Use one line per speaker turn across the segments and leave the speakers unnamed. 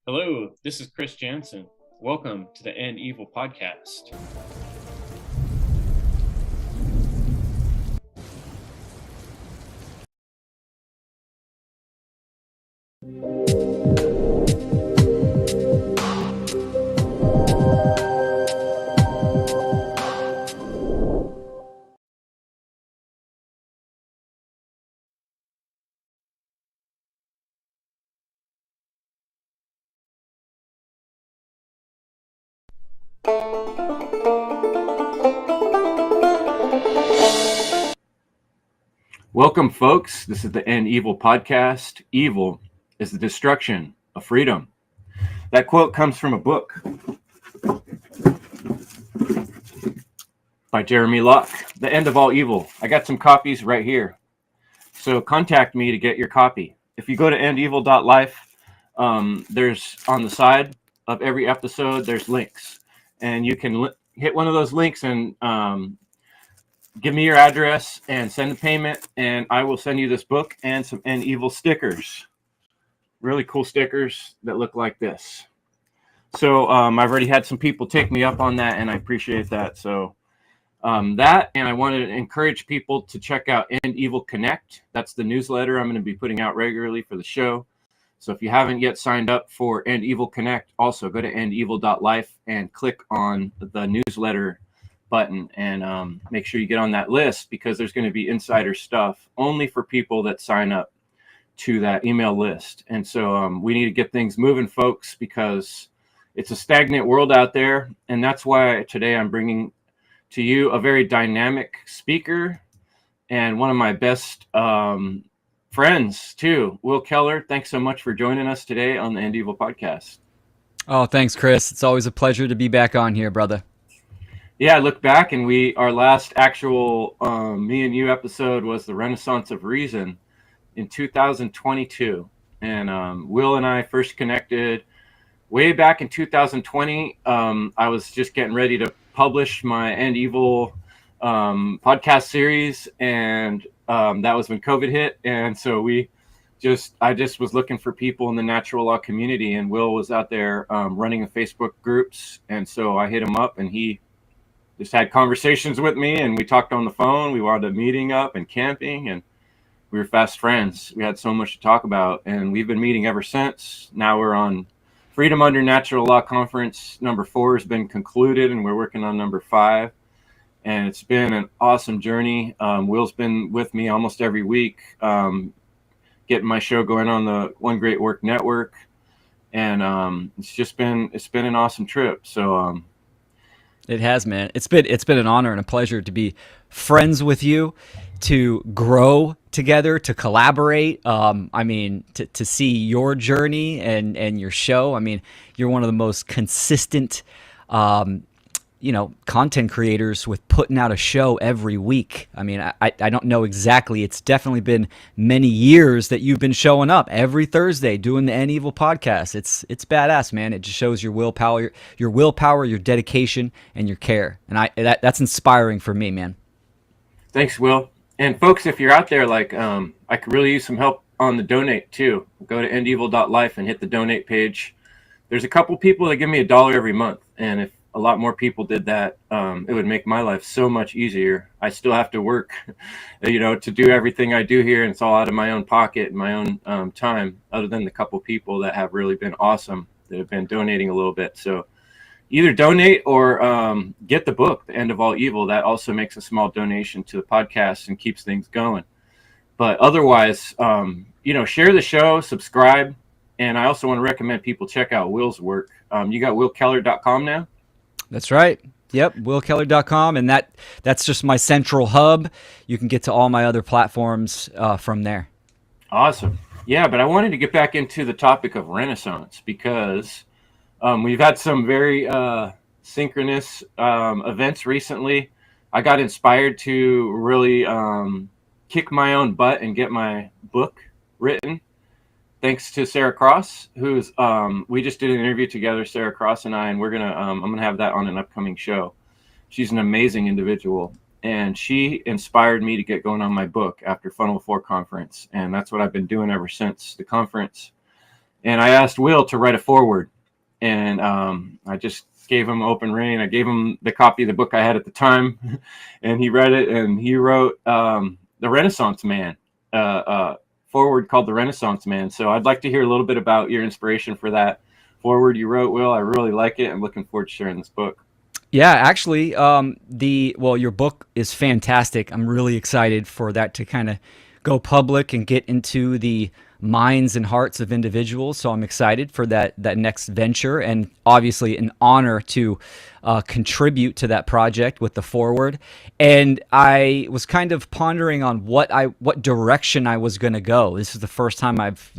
Hello, this is Chris Jansen. Welcome to the End Evil podcast.
Welcome, folks. This is the End Evil podcast. Evil is the destruction of freedom. That quote comes from a book by Jeremy Locke, The End of All Evil. I got some copies right here. So contact me to get your copy. If you go to endevil.life, there's on the side of every episode, there's links. And you can hit one of those links and give me your address and send the payment, and I will send you this book and some End Evil stickers. Really cool stickers that look like this. So I've already had some people take me up on that, and I appreciate that. So that, and I wanted to encourage people to check out End Evil Connect. That's the newsletter I'm going to be putting out regularly for the show. So if you haven't yet signed up for End Evil Connect, also go to endevil.life and click on the newsletter button and make sure you get on that list, because there's going to be insider stuff only for people that sign up to that email list. And so we need to get things moving, folks, because it's a stagnant world out there. And that's why today I'm bringing to you a very dynamic speaker and one of my best friends too, Will Keller. Thanks so much for joining us today on the End Evil podcast.
Oh, thanks, Chris. It's always a pleasure to be back on here, brother.
Yeah, I look back and our last actual me and you episode was the Renaissance of Reason in 2022. And Will and I first connected way back in 2020. I was just getting ready to publish my End Evil podcast series, and that was when COVID hit. And so I just was looking for people in the natural law community, and Will was out there running the Facebook groups. And so I hit him up, and he just had conversations with me, and we talked on the phone. We wound up meeting up and camping, and we were fast friends. We had so much to talk about, and we've been meeting ever since. Now we're on Freedom Under Natural Law Conference. Number 4 has been concluded, and we're working on number 5. And it's been an awesome journey. Will's been with me almost every week, getting my show going on the One Great Work Network. And it's been an awesome trip. So
It has, man. It's been an honor and a pleasure to be friends with you, to grow together, to collaborate. To see your journey and your show. I mean, you're one of the most consistent, content creators with putting out a show every week. I mean, I don't know exactly. It's definitely been many years that you've been showing up every Thursday doing the End Evil podcast. It's badass, man. It just shows your willpower, your dedication, and your care. And that's inspiring for me, man.
thanks, Will. And folks, if you're out there, I could really use some help on the donate too. Go to endevil.life and hit the donate page. There's a couple people that give me $1 every month, and if a lot more people did that, it would make my life so much easier. I still have to work, to do everything I do here, and it's all out of my own pocket and my own time, other than the couple people that have really been awesome, that have been donating a little bit. So either donate or get the book, The End of All Evil. That also makes a small donation to the podcast and keeps things going. But otherwise, share the show, subscribe. And I also want to recommend people check out Will's work. You got willkeller.com now?
That's right. Yep, willkeller.com, and that's just my central hub. You can get to all my other platforms from there.
Awesome. Yeah, but I wanted to get back into the topic of Renaissance, because we've had some very synchronous events recently. I got inspired to really kick my own butt and get my book written, thanks to Sarah Cross, who's we just did an interview together, Sarah Cross and I, and I'm gonna have that on an upcoming show. She's an amazing individual, and she inspired me to get going on my book after Funnel 4 conference, and that's what I've been doing ever since the conference. And I asked Will to write a foreword, and I just gave him open rein. I gave him the copy of the book I had at the time, and he read it, and he wrote The Renaissance Man, foreword called The Renaissance Man. So I'd like to hear a little bit about your inspiration for that foreword you wrote, Will. I really like it. I'm looking forward to sharing this book.
Yeah, actually, your book is fantastic. I'm really excited for that to kind of go public and get into the minds and hearts of individuals. So I'm excited for that next venture, and obviously an honor to contribute to that project with the forward. And I was kind of pondering on what direction I was going to go. This is the first time I've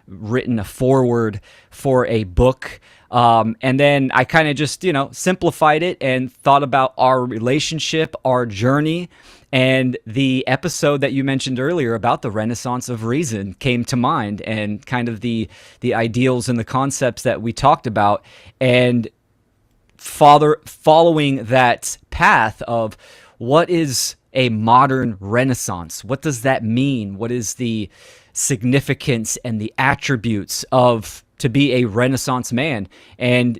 written a forward for a book. And then I kind of just, simplified it and thought about our relationship, our journey, and the episode that you mentioned earlier about the Renaissance of Reason came to mind, and kind of the ideals and the concepts that we talked about, and following that path of what is a modern Renaissance? What does that mean? What is the significance and the attributes of to be a Renaissance man? And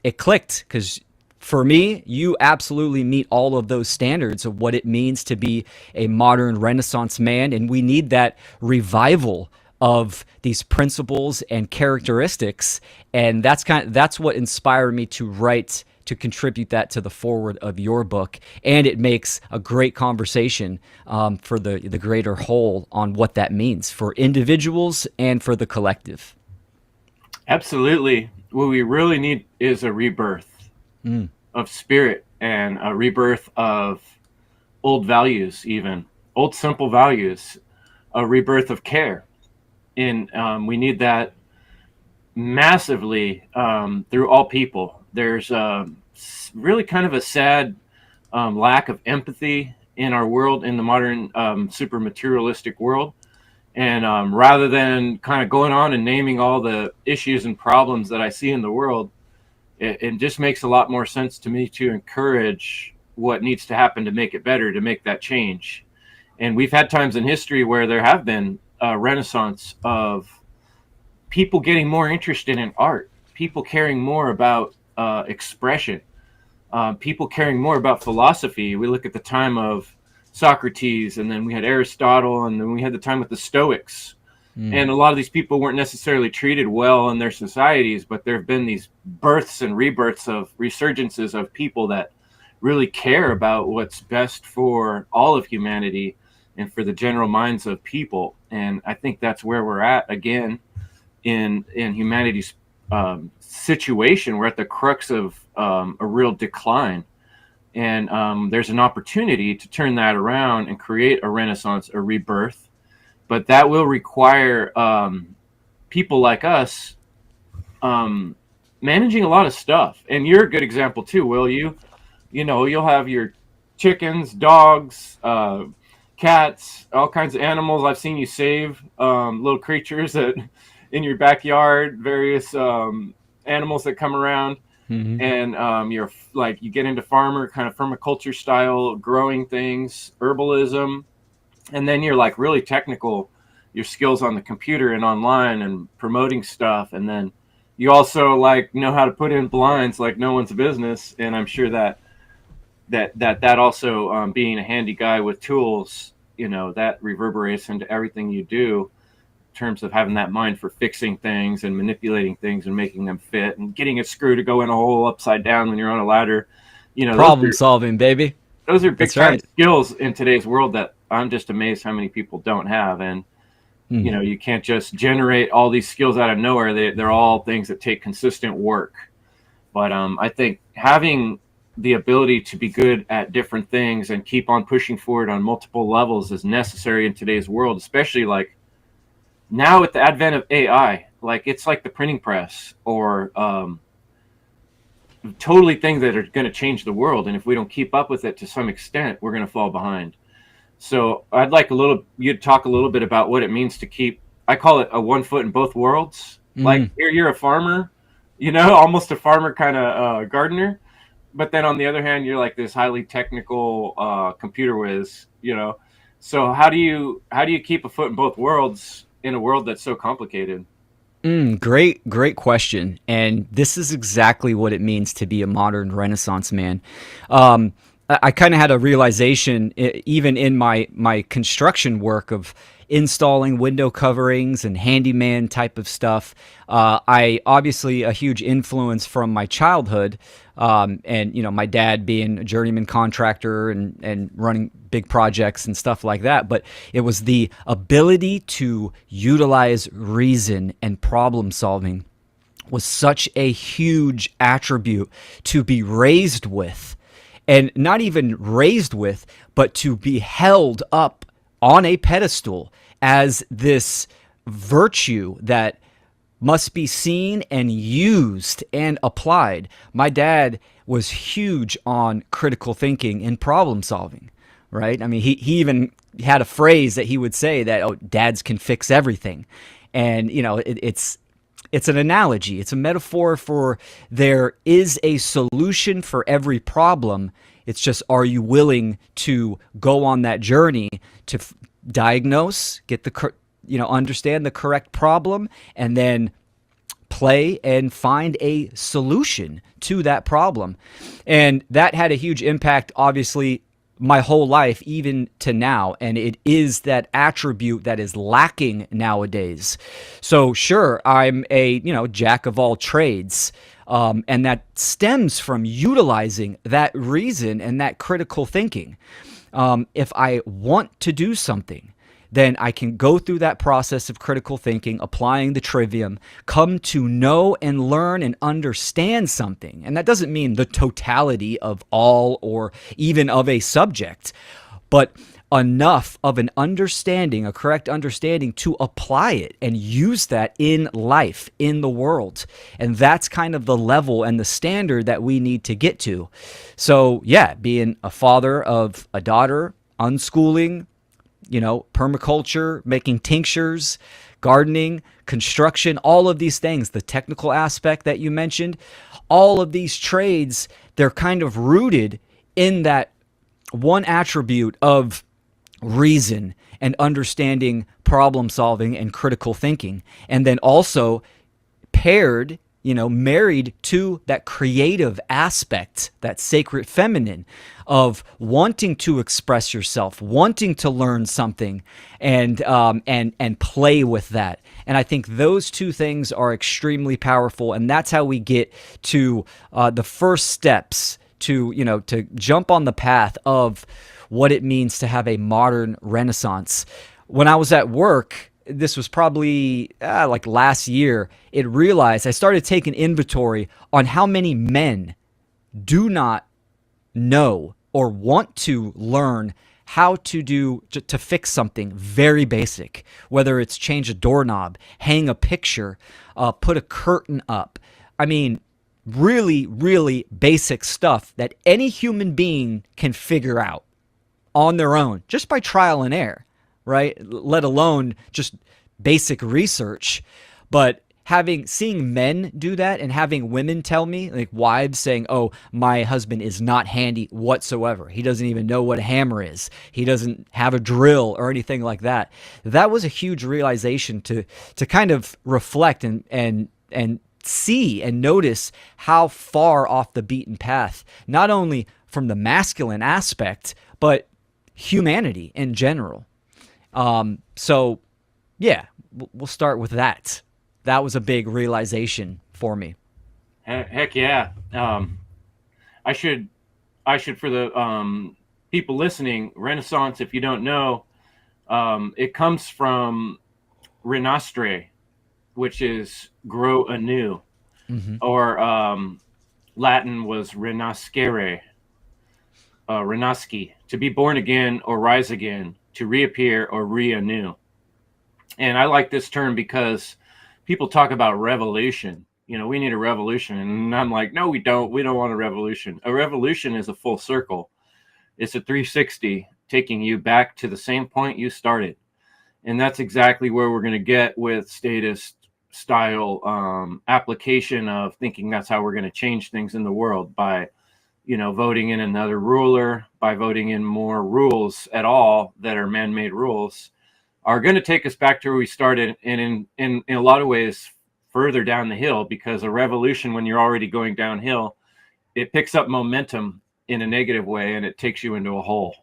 it clicked, because for me, you absolutely meet all of those standards of what it means to be a modern Renaissance man, and we need that revival of these principles and characteristics. And that's what inspired me to write, to contribute that to the forward of your book. And it makes a great conversation for the greater whole on what that means for individuals and for the collective.
Absolutely. What we really need is a rebirth of spirit, and a rebirth of old values, even old simple values, a rebirth of care. And we need that massively through all people. There's really kind of a sad lack of empathy in our world, in the modern super materialistic world. And rather than kind of going on and naming all the issues and problems that I see in the world, it just makes a lot more sense to me to encourage what needs to happen to make it better, to make that change. And we've had times in history where there have been a renaissance of people getting more interested in art, people caring more about expression, people caring more about philosophy. We look at the time of Socrates, and then we had Aristotle, and then we had the time with the Stoics. And a lot of these people weren't necessarily treated well in their societies, but there have been these births and rebirths of resurgences of people that really care about what's best for all of humanity and for the general minds of people. And I think that's where we're at again in humanity's situation. We're at the crux of a real decline. And there's an opportunity to turn that around and create a renaissance, a rebirth. But that will require people like us managing a lot of stuff. And you're a good example too, Will. You'll have your chickens, dogs, cats, all kinds of animals. I've seen you save little creatures in your backyard, various animals that come around. Mm-hmm. And you get into permaculture style growing things, herbalism. And then you're like really technical, your skills on the computer and online and promoting stuff. And then you also know how to put in blinds like no one's business. And I'm sure that also being a handy guy with tools, that reverberates into everything you do in terms of having that mind for fixing things and manipulating things and making them fit and getting a screw to go in a hole upside down when you're on a ladder.
Problem solving, baby.
Those are big time skills in today's world that I'm just amazed how many people don't have. And, you can't just generate all these skills out of nowhere. They're all things that take consistent work. But I think having the ability to be good at different things and keep on pushing forward on multiple levels is necessary in today's world, especially now with the advent of AI. It's like the printing press, or totally things that are going to change the world. And if we don't keep up with it to some extent, we're going to fall behind. So I'd like you to talk a little bit about what it means to keep, I call it a one foot in both worlds. Here you're a farmer, almost a farmer kind of gardener. But then on the other hand, you're like this highly technical computer whiz, So how do you keep a foot in both worlds in a world that's so complicated?
Great question. And this is exactly what it means to be a modern Renaissance man. I kind of had a realization, even in my construction work of installing window coverings and handyman type of stuff. I obviously a huge influence from my childhood, and my dad being a journeyman contractor and running big projects and stuff like that. But it was the ability to utilize reason and problem solving was such a huge attribute to be raised with, and not even raised with, but to be held up on a pedestal as this virtue that must be seen and used and applied. My dad was huge on critical thinking and problem solving, right? I mean, he even had a phrase that he would say that, oh, dads can fix everything. And, it's an analogy. It's a metaphor for there is a solution for every problem. It's just, are you willing to go on that journey to diagnose, get understand the correct problem, and then play and find a solution to that problem. And that had a huge impact, obviously, my whole life, even to now. And it is that attribute that is lacking nowadays. So sure, I'm a, jack of all trades. And that stems from utilizing that reason and that critical thinking. If I want to do something, then I can go through that process of critical thinking, applying the trivium, come to know and learn and understand something. And that doesn't mean the totality of all or even of a subject, but enough of an understanding, a correct understanding, to apply it and use that in life, in the world. And that's kind of the level and the standard that we need to get to. So yeah, being a father of a daughter, unschooling, permaculture, making tinctures, gardening, construction, all of these things, the technical aspect that you mentioned, all of these trades, they're kind of rooted in that one attribute of reason and understanding problem solving and critical thinking. And then also paired, married to that creative aspect, that sacred feminine of wanting to express yourself, wanting to learn something, and play with that. And I think those two things are extremely powerful, and that's how we get to the first steps to to jump on the path of what it means to have a modern Renaissance. When I was at work, this was probably like last year, I started taking inventory on how many men do not know or want to learn how to fix something very basic, whether it's change a doorknob, hang a picture, put a curtain up. I mean, really, really basic stuff that any human being can figure out on their own, just by trial and error, right? Let alone just basic research. But seeing men do that and having women tell me, like wives saying, oh, my husband is not handy whatsoever. He doesn't even know what a hammer is. He doesn't have a drill or anything like that. That was a huge realization to kind of reflect and see and notice how far off the beaten path, not only from the masculine aspect, but humanity in general. So yeah, we'll start with that. That was a big realization for me.
Heck yeah. I should for the people listening, Renaissance, if you don't know, it comes from renastre, which is grow anew, or Latin was renascere, renasci, to be born again or rise again, to reappear or reanew. And I like this term because people talk about revolution. We need a revolution. And I'm like, no, we don't. We don't want a revolution. A revolution is a full circle. It's a 360, taking you back to the same point you started. And that's exactly where we're going to get with statist style application of thinking that's how we're going to change things in the world by, voting in another ruler, by voting in more rules at all that are man-made rules, are going to take us back to where we started. And in a lot of ways, further down the hill, because a revolution, when you're already going downhill, it picks up momentum in a negative way and it takes you into a hole,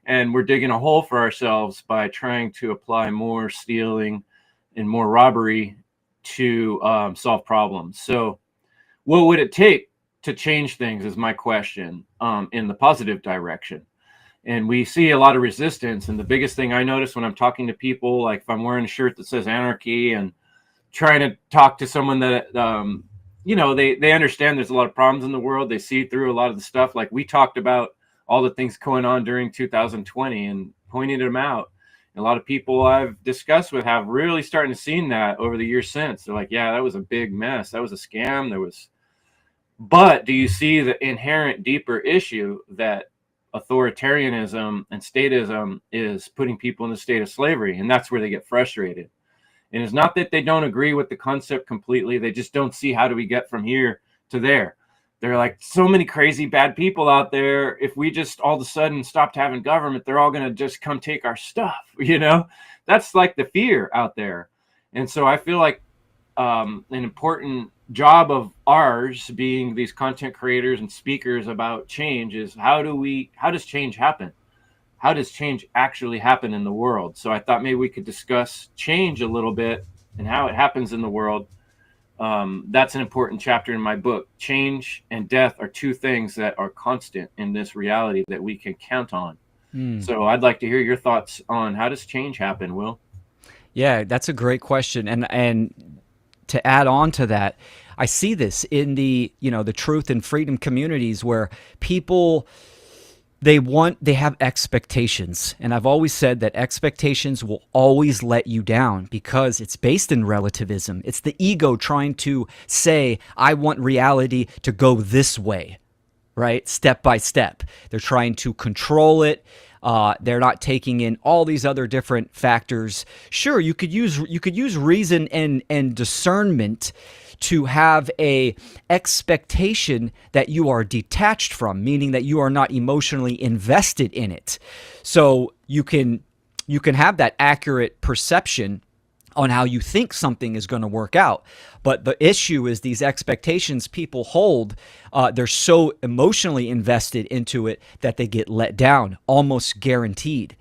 and we're digging a hole for ourselves by trying to apply more stealing and more robbery to solve problems. So what would it take to change things is my question, in the positive direction. And we see a lot of resistance. And the biggest thing I notice when I'm talking to people, like if I'm wearing a shirt that says anarchy and trying to talk to someone that, they understand there's a lot of problems in the world. They see through a lot of the stuff. Like we talked about all the things going on during 2020 and pointing them out. And a lot of people I've discussed with have really starting to see that over the years since. They're like, yeah, that was a big mess. That was a scam. But do you see the inherent deeper issue that authoritarianism and statism is putting people in the state of slavery? And that's where they get frustrated. And it's not that they don't agree with the concept completely. They just don't see how do we get from here to there. They're like, so many crazy bad people out there. If we just all of a sudden stopped having government, they're all going to just come take our stuff. That's like the fear out there. And so I feel like an important job of ours, being these content creators and speakers about change, is how does change happen? How does change actually happen in the world? So I thought maybe we could discuss change a little bit and how it happens in the world. That's an important chapter in my book. Change and death are two things that are constant in this reality that we can count on. So I'd like to hear your thoughts on how does change happen, Will?
Yeah, that's a great question. And to add on to that, I see this in the truth and freedom communities where people, they have expectations. And I've always said that expectations will always let you down because it's based in relativism. It's the ego trying to say, I want reality to go this way, right? Step by step. They're trying to control it. They're not taking in all these other different factors. Sure, you could use reason and discernment to have a expectation that you are detached from, meaning that you are not emotionally invested in it. So you can have that accurate perception on how you think something is going to work out. But the issue is these expectations people hold, they're so emotionally invested into it that they get let down, almost guaranteed.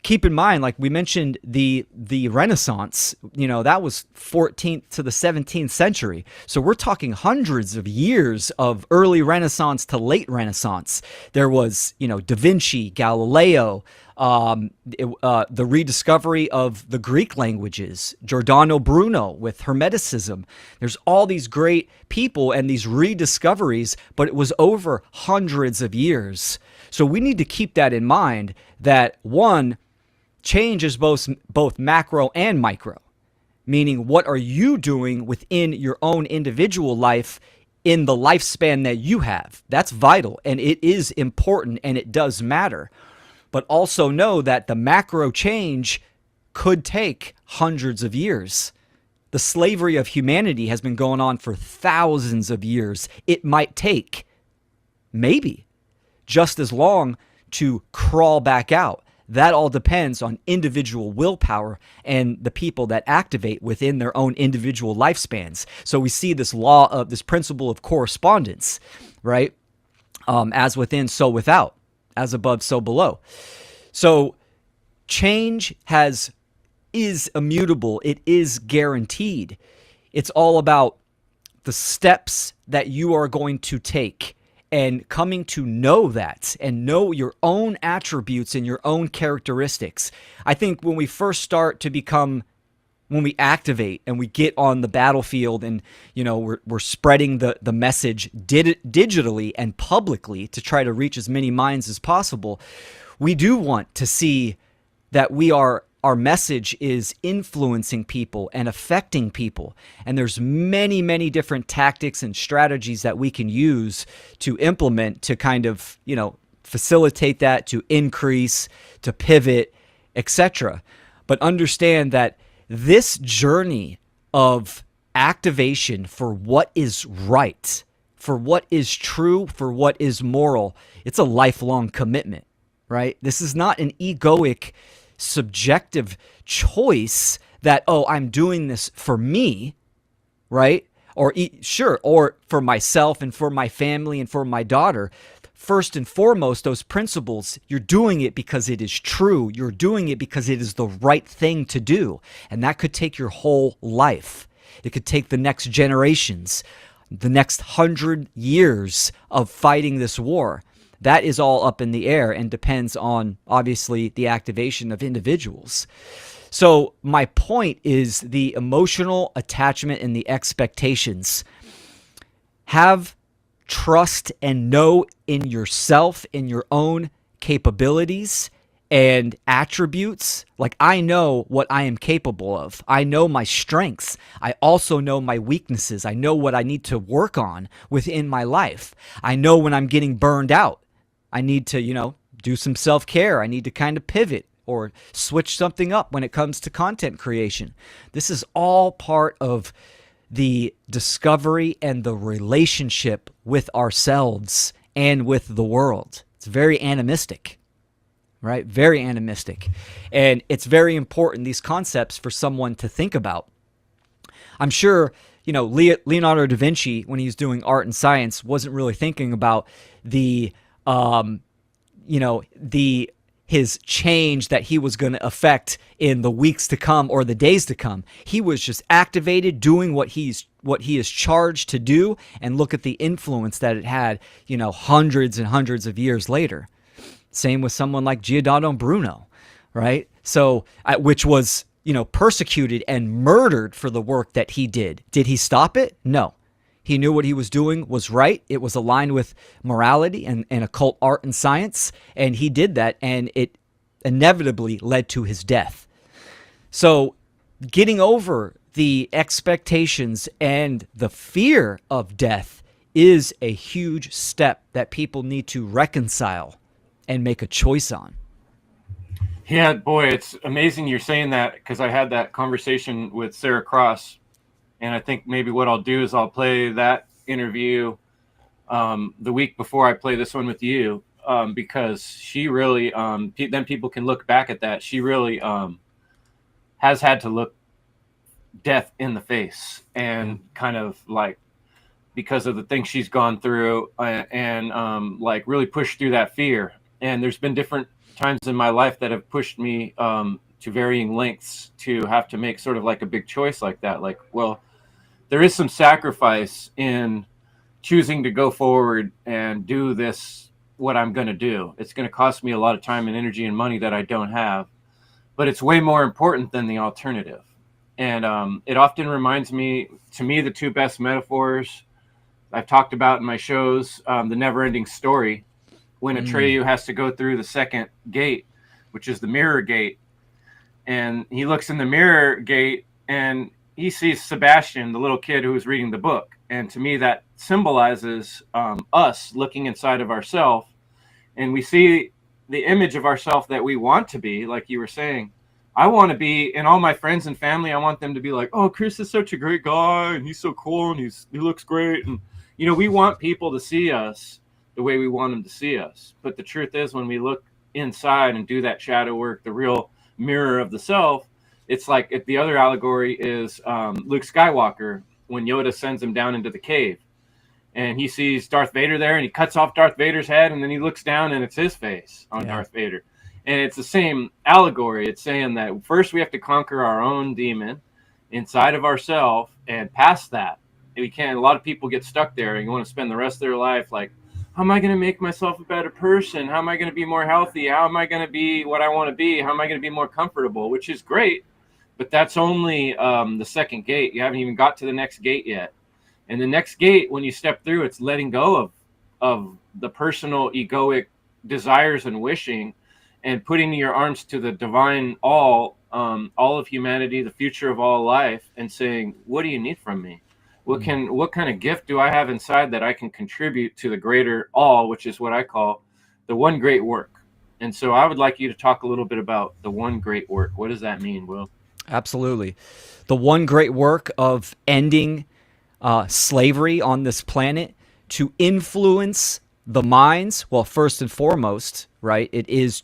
Keep in mind, like we mentioned, the Renaissance, that was 14th to the 17th century. So we're talking hundreds of years of early Renaissance to late Renaissance. There was, Da Vinci, Galileo, the rediscovery of the Greek languages, Giordano Bruno with Hermeticism. There's all these great people and these rediscoveries, but it was over hundreds of years. So we need to keep that in mind, that one, change is both macro and micro, meaning what are you doing within your own individual life in the lifespan that you have? That's vital, and it is important, and it does matter. But also know that the macro change could take hundreds of years. The slavery of humanity has been going on for thousands of years. It might take maybe just as long to crawl back out. That all depends on individual willpower and the people that activate within their own individual lifespans. So we see this this principle of correspondence, right? As within, so without, as above, so below. So change is immutable. It is guaranteed. It's all about the steps that you are going to take, and coming to know that and know your own attributes and your own characteristics. I think when we first start to when we activate and we get on the battlefield and, we're spreading the message digitally and publicly to try to reach as many minds as possible, we do want to see that our message is influencing people and affecting people. And there's many, many different tactics and strategies that we can use to implement to kind of, facilitate that, to increase, to pivot, etc. But understand that this journey of activation for what is right, for what is true, for what is moral, it's a lifelong commitment, right? This is not an egoic subjective choice that, I'm doing this for me, right? Sure, or for myself and for my family and for my daughter. First and foremost, those principles, you're doing it because it is true. You're doing it because it is the right thing to do. And that could take your whole life. It could take the next generations, the next 100 years of fighting this war. That is all up in the air and depends on, obviously, the activation of individuals. So my point is the emotional attachment and the expectations. Have trust and know in yourself, in your own capabilities and attributes. Like, I know what I am capable of. I know my strengths. I also know my weaknesses. I know what I need to work on within my life. I know when I'm getting burned out. I need to, do some self-care. I need to kind of pivot or switch something up when it comes to content creation. This is all part of the discovery and the relationship with ourselves and with the world. It's very animistic, right? Very animistic. And it's very important, these concepts, for someone to think about. I'm sure, Leonardo da Vinci, when he was doing art and science, wasn't really thinking about his change that he was going to affect in the weeks to come or the days to come. He was just activated, doing what he is charged to do, and look at the influence that it had, hundreds and hundreds of years later. Same with someone like Giordano Bruno, right? So, which was, persecuted and murdered for the work that he did. Did he stop it? No. He knew what he was doing was right. It was aligned with morality and occult art and science, and he did that, and it inevitably led to his death. So getting over the expectations and the fear of death is a huge step that people need to reconcile and make a choice on.
Yeah, boy, it's amazing you're saying that, because I had that conversation with Sarah Cross. And I think maybe what I'll do is I'll play that interview the week before I play this one with you, because she really, then people can look back at that. She really has had to look death in the face, and kind of like, because of the things she's gone through, and like really pushed through that fear. And there's been different times in my life that have pushed me to varying lengths to have to make sort of like a big choice like that. Like, well, there is some sacrifice in choosing to go forward and do this, what I'm going to do. It's going to cost me a lot of time and energy and money that I don't have, but it's way more important than the alternative. And it often reminds me, to me, the two best metaphors I've talked about in my shows, the never-ending story, when Atreyu has to go through the second gate, which is the mirror gate. And he looks in the mirror gate and he sees Sebastian, the little kid who was reading the book. And to me, that symbolizes us looking inside of ourselves. And we see the image of ourselves that we want to be, like you were saying. I want to be, and all my friends and family, I want them to be like, oh, Chris is such a great guy, and he's so cool, and he looks great. And, we want people to see us the way we want them to see us. But the truth is, when we look inside and do that shadow work, the real mirror of the self, it's like, the other allegory is Luke Skywalker, when Yoda sends him down into the cave, and he sees Darth Vader there, and he cuts off Darth Vader's head, and then he looks down and it's his face on Darth Vader. And it's the same allegory. It's saying that first we have to conquer our own demon inside of ourselves, and past that, we can't. A lot of people get stuck there, and you want to spend the rest of their life like, how am I going to make myself a better person? How am I going to be more healthy? How am I going to be what I want to be? How am I going to be more comfortable? Which is great, but that's only the second gate. You haven't even got to the next gate yet. And the next gate, when you step through, it's letting go of the personal egoic desires and wishing, and putting your arms to the divine all of humanity, the future of all life, and saying, what do you need from me? What kind of gift do I have inside that I can contribute to the greater all, which is what I call the one great work. And so I would like you to talk a little bit about the one great work. What does that mean, Will?
Absolutely. The one great work of ending slavery on this planet, to influence the minds. Well, first and foremost, right, it's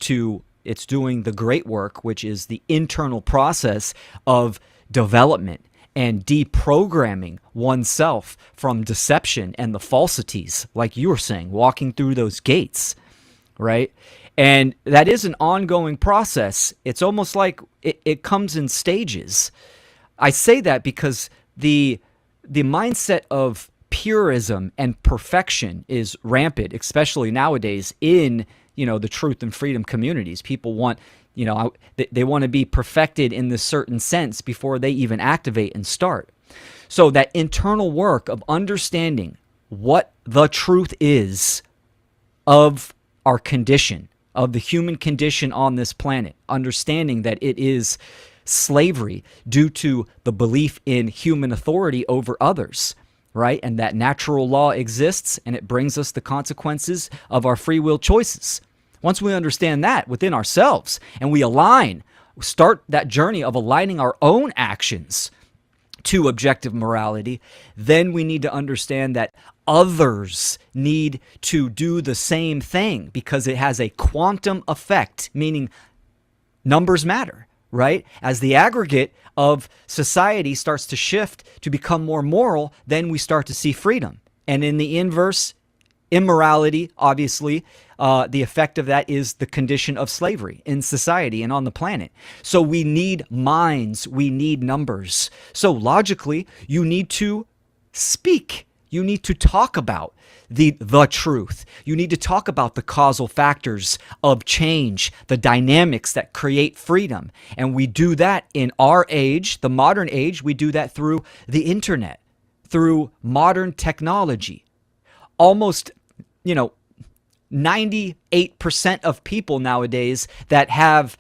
doing the great work, which is the internal process of development and deprogramming oneself from deception and the falsities, like you were saying, walking through those gates, right? And that is an ongoing process. It's almost like it comes in stages. I say that because the mindset of purism and perfection is rampant, especially nowadays in, the truth and freedom communities. People want, they want to be perfected in this certain sense before they even activate and start. So that internal work of understanding what the truth is of our condition, of the human condition on this planet, understanding that it is slavery due to the belief in human authority over others, right? And that natural law exists, and it brings us the consequences of our free will choices. Once we understand that within ourselves and we start that journey of aligning our own actions to objective morality, then we need to understand that others need to do the same thing, because it has a quantum effect, meaning numbers matter, right? As the aggregate of society starts to shift to become more moral, then we start to see freedom. And in the inverse, immorality, obviously, the effect of that is the condition of slavery in society and on the planet. So we need minds, we need numbers. So logically, you need to speak. You need to talk about the truth. You need to talk about the causal factors of change, the dynamics that create freedom. And we do that in our age, the modern age. We do that through the internet, through modern technology. Almost, 98% of people nowadays that have,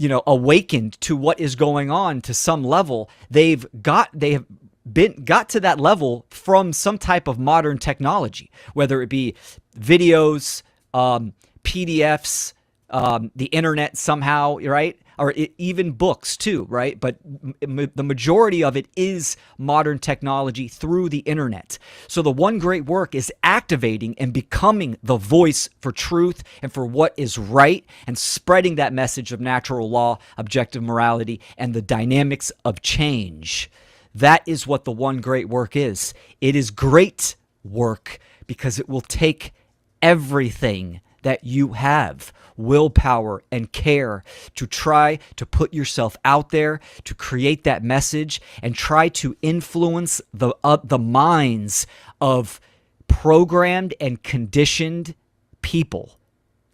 awakened to what is going on to some level, they have got to that level from some type of modern technology, whether it be videos, PDFs, the internet somehow, right? Or even books too, right? But the majority of it is modern technology through the internet. So the one great work is activating and becoming the voice for truth and for what is right, and spreading that message of natural law, objective morality, and the dynamics of change. That is what the one great work is. It is great work because it will take everything that you have, willpower and care, to try to put yourself out there, to create that message, and try to influence the minds of programmed and conditioned people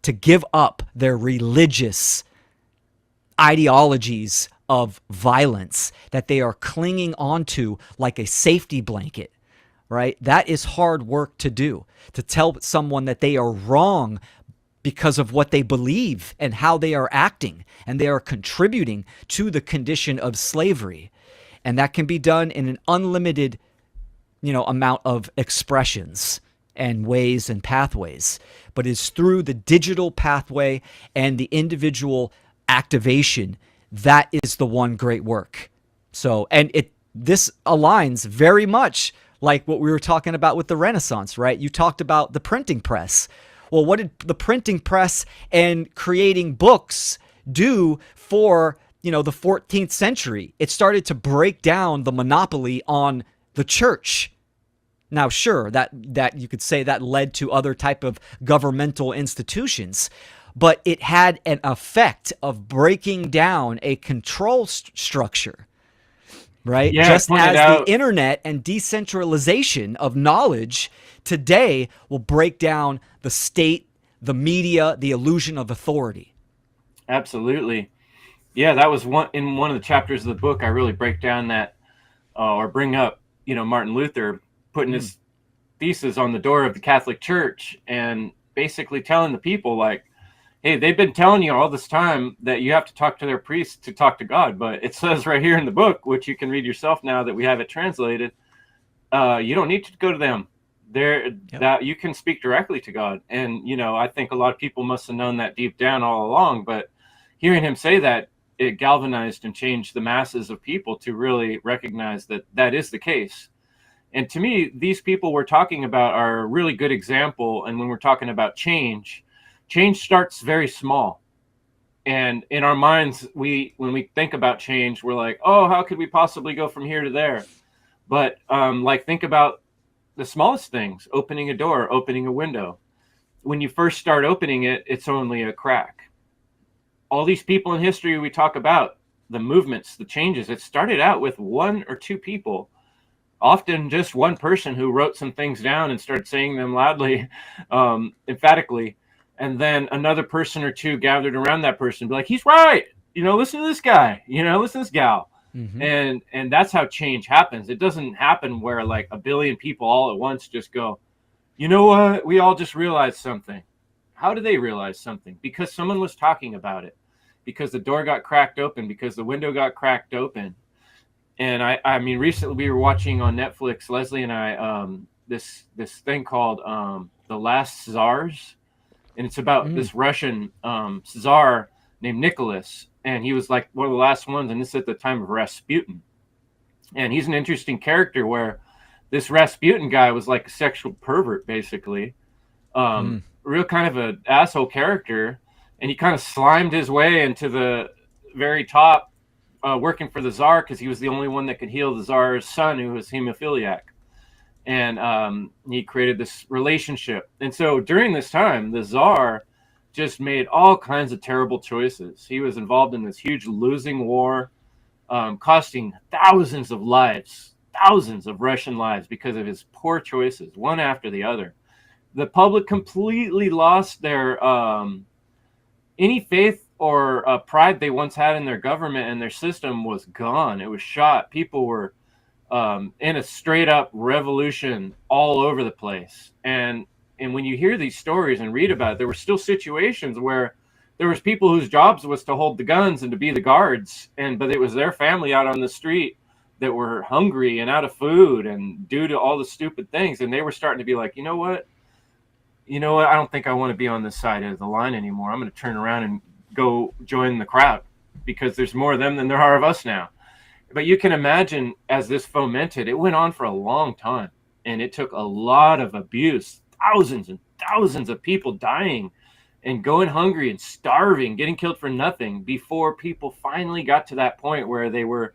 to give up their religious ideologies of violence that they are clinging onto like a safety blanket, right? That is hard work to do, to tell someone that they are wrong because of what they believe and how they are acting, and they are contributing to the condition of slavery. And that can be done in an unlimited, amount of expressions and ways and pathways, but it's through the digital pathway and the individual activation that is the one great work. So, and this aligns very much like what we were talking about with the Renaissance, right? You talked about the printing press. Well, what did the printing press and creating books do for, the 14th century? It started to break down the monopoly on the church. Now, sure, that you could say that led to other type of governmental institutions, but it had an effect of breaking down a control structure, right?
Yeah,
just as
out.
The internet and decentralization of knowledge today will break down the state, the media, the illusion of authority.
Absolutely. Yeah, that was one of the chapters of the book. I really break down that or bring up, Martin Luther putting his thesis on the door of the Catholic Church and basically telling the people, like, hey, they've been telling you all this time that you have to talk to their priest to talk to God. But it says right here in the book, which you can read yourself now that we have it translated, you don't need to go to them. That you can speak directly to God. And, I think a lot of people must have known that deep down all along. But hearing him say that, it galvanized and changed the masses of people to really recognize that that is the case. And to me, these people we're talking about are a really good example. And when we're talking about change starts very small. And in our minds, when we think about change, we're like, oh, how could we possibly go from here to there? But like, think about the smallest things: opening a door, opening a window. When you first start opening it, it's only a crack. All these people in history we talk about, the movements, the changes, it started out with one or two people, often just one person who wrote some things down and started saying them loudly, emphatically. And then another person or two gathered around that person, be like, he's right. Listen to this guy, listen to this gal.
Mm-hmm.
And that's how change happens. It doesn't happen where like a billion people all at once just go, you know what? We all just realized something. How did they realize something? Because someone was talking about it, because the door got cracked open, because the window got cracked open. And I mean, recently we were watching on Netflix, Leslie and I, this thing called The Last Czars. And it's about this Russian Czar named Nicholas. And he was like one of the last ones. And this is at the time of Rasputin. And he's an interesting character where this Rasputin guy was like a sexual pervert, basically. Real kind of an asshole character. And he kind of slimed his way into the very top, working for the Tsar, because he was the only one that could heal the Tsar's son, who was hemophiliac. And he created this relationship. And so during this time, the Tsar just made all kinds of terrible choices. He was involved in this huge losing war, costing thousands of lives, thousands of Russian lives, because of his poor choices, one after the other. The public completely lost their any faith or pride they once had in their government, and their system was gone. It was shot. People were in a straight up revolution all over the place. And when you hear these stories and read about it, there were still situations where there was people whose jobs was to hold the guns and to be the guards, but it was their family out on the street that were hungry and out of food, and due to all the stupid things. And they were starting to be like, you know what, I don't think I want to be on this side of the line anymore. I'm going to turn around and go join the crowd, because there's more of them than there are of us now. But you can imagine, as this fomented, it went on for a long time, and it took a lot of abuse, thousands and thousands of people dying and going hungry and starving, getting killed for nothing, before people finally got to that point where they were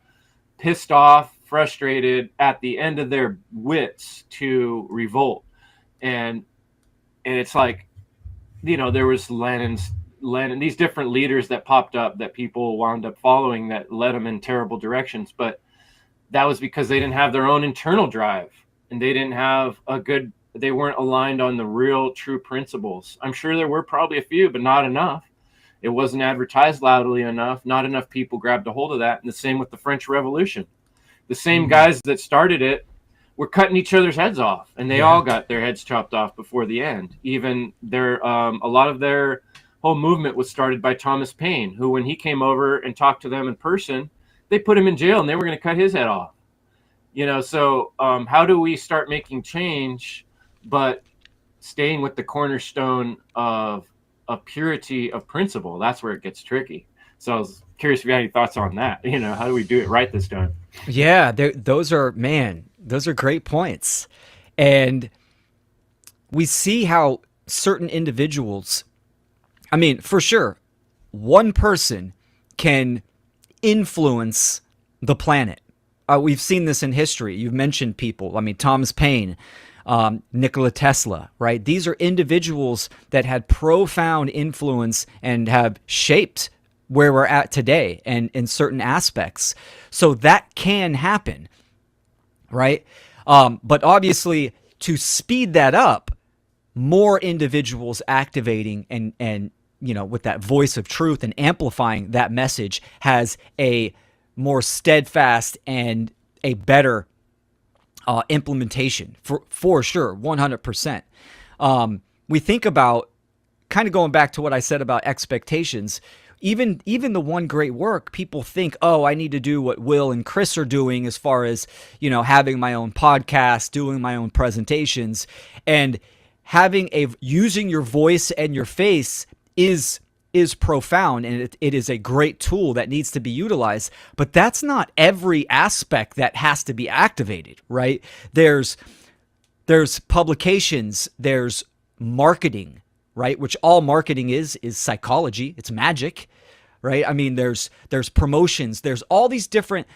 pissed off, frustrated, at the end of their wits to revolt. And it's like, there was Lenin, these different leaders that popped up that people wound up following that led them in terrible directions. But that was because they didn't have their own internal drive, and they didn't have they weren't aligned on the real true principles. I'm sure there were probably a few, but not enough. It wasn't advertised loudly enough. Not enough people grabbed a hold of that. And the same with the French Revolution. The same guys that started it were cutting each other's heads off, and they all got their heads chopped off before the end. Even a lot of their whole movement was started by Thomas Paine, who, when he came over and talked to them in person, they put him in jail and they were going to cut his head off. So how do we start making change, but staying with the cornerstone of purity of principle? That's where it gets tricky. So I was curious if you had any thoughts on that. How do we do it right this time?
Yeah, those are great points. And we see how certain individuals, I mean, for sure, one person can influence the planet. We've seen this in history. You've mentioned people. I mean, Thomas Paine, Nikola Tesla, right? These are individuals that had profound influence and have shaped where we're at today, and in certain aspects. So that can happen, right? But obviously, to speed that up, more individuals activating and with that voice of truth and amplifying that message has a more steadfast and a better implementation for sure, 100%. We think about, kind of going back to what I said about expectations. Even the one great work, people think, oh, I need to do what Will and Chris are doing, as far as, having my own podcast, doing my own presentations, and using your voice and your face is profound, and it is a great tool that needs to be utilized. But that's not every aspect that has to be activated, right? There's publications, there's marketing, right? Which all marketing is psychology. It's magic, right? I mean, there's promotions, there's all these different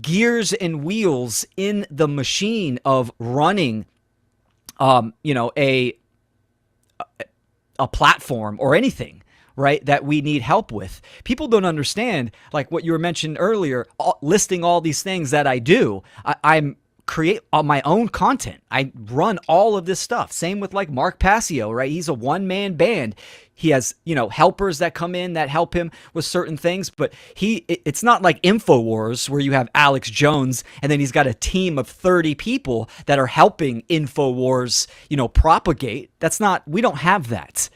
gears and wheels in the machine of running, a platform or anything, right, that we need help with. People don't understand, like what you were mentioning earlier, listing all these things that I do. I'm create my own content. I run all of this stuff. Same with like Mark Passio, right? He's a one-man band. He has, helpers that come in that help him with certain things, but it's not like InfoWars where you have Alex Jones and then he's got a team of 30 people that are helping InfoWars, propagate. We don't have that.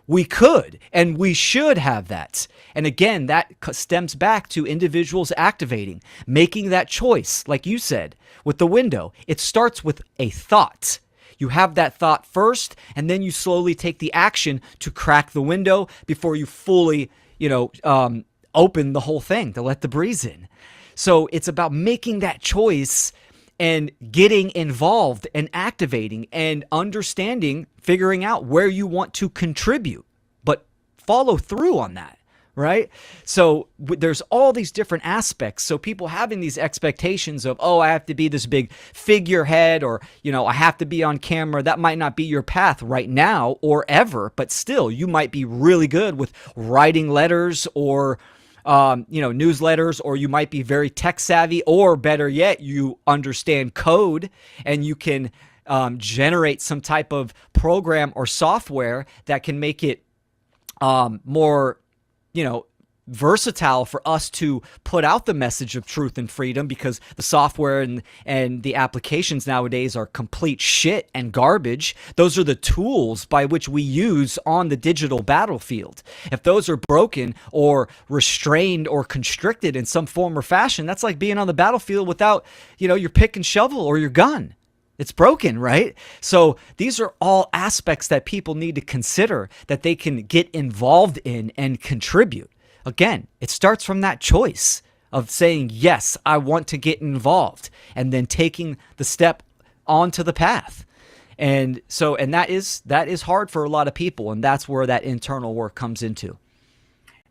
We could and we should have that. And again, that stems back to individuals activating, making that choice, like you said, with the window. It starts with a thought. You have that thought first, and then you slowly take the action to crack the window before you fully, open the whole thing to let the breeze in. So it's about making that choice and getting involved and activating and understanding, figuring out where you want to contribute, but follow through on that, right? So there's all these different aspects. So people having these expectations of, I have to be this big figurehead, or, I have to be on camera. That might not be your path right now or ever, but still you might be really good with writing letters or newsletters, or you might be very tech savvy, or better yet, you understand code and you can generate some type of program or software that can make it more, versatile for us to put out the message of truth and freedom, because the software and the applications nowadays are complete shit and garbage. Those are the tools by which we use on the digital battlefield. If those are broken or restrained or constricted in some form or fashion, that's like being on the battlefield without, your pick and shovel or your gun. It's broken, right? So these are all aspects that people need to consider that they can get involved in and contribute. Again, it starts from that choice of saying, yes, I want to get involved, and then taking the step onto the path. And that is hard for a lot of people, and that's where that internal work comes into.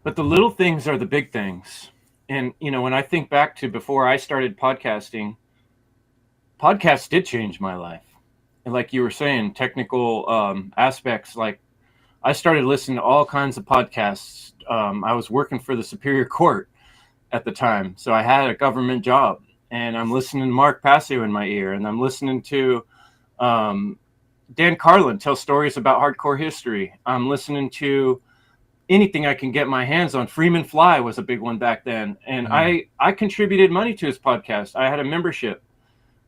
But the little things are the big things. And, when I think back to before I started podcasting, podcasts did change my life. And like you were saying, technical aspects, like I started listening to all kinds of podcasts. I was working for the Superior Court at the time, so I had a government job, and I'm listening to Mark Passio in my ear, and I'm listening to Dan Carlin tell stories about hardcore history. I'm listening to anything I can get my hands on. Freeman Fly was a big one back then, and I contributed money to his podcast. I had a membership.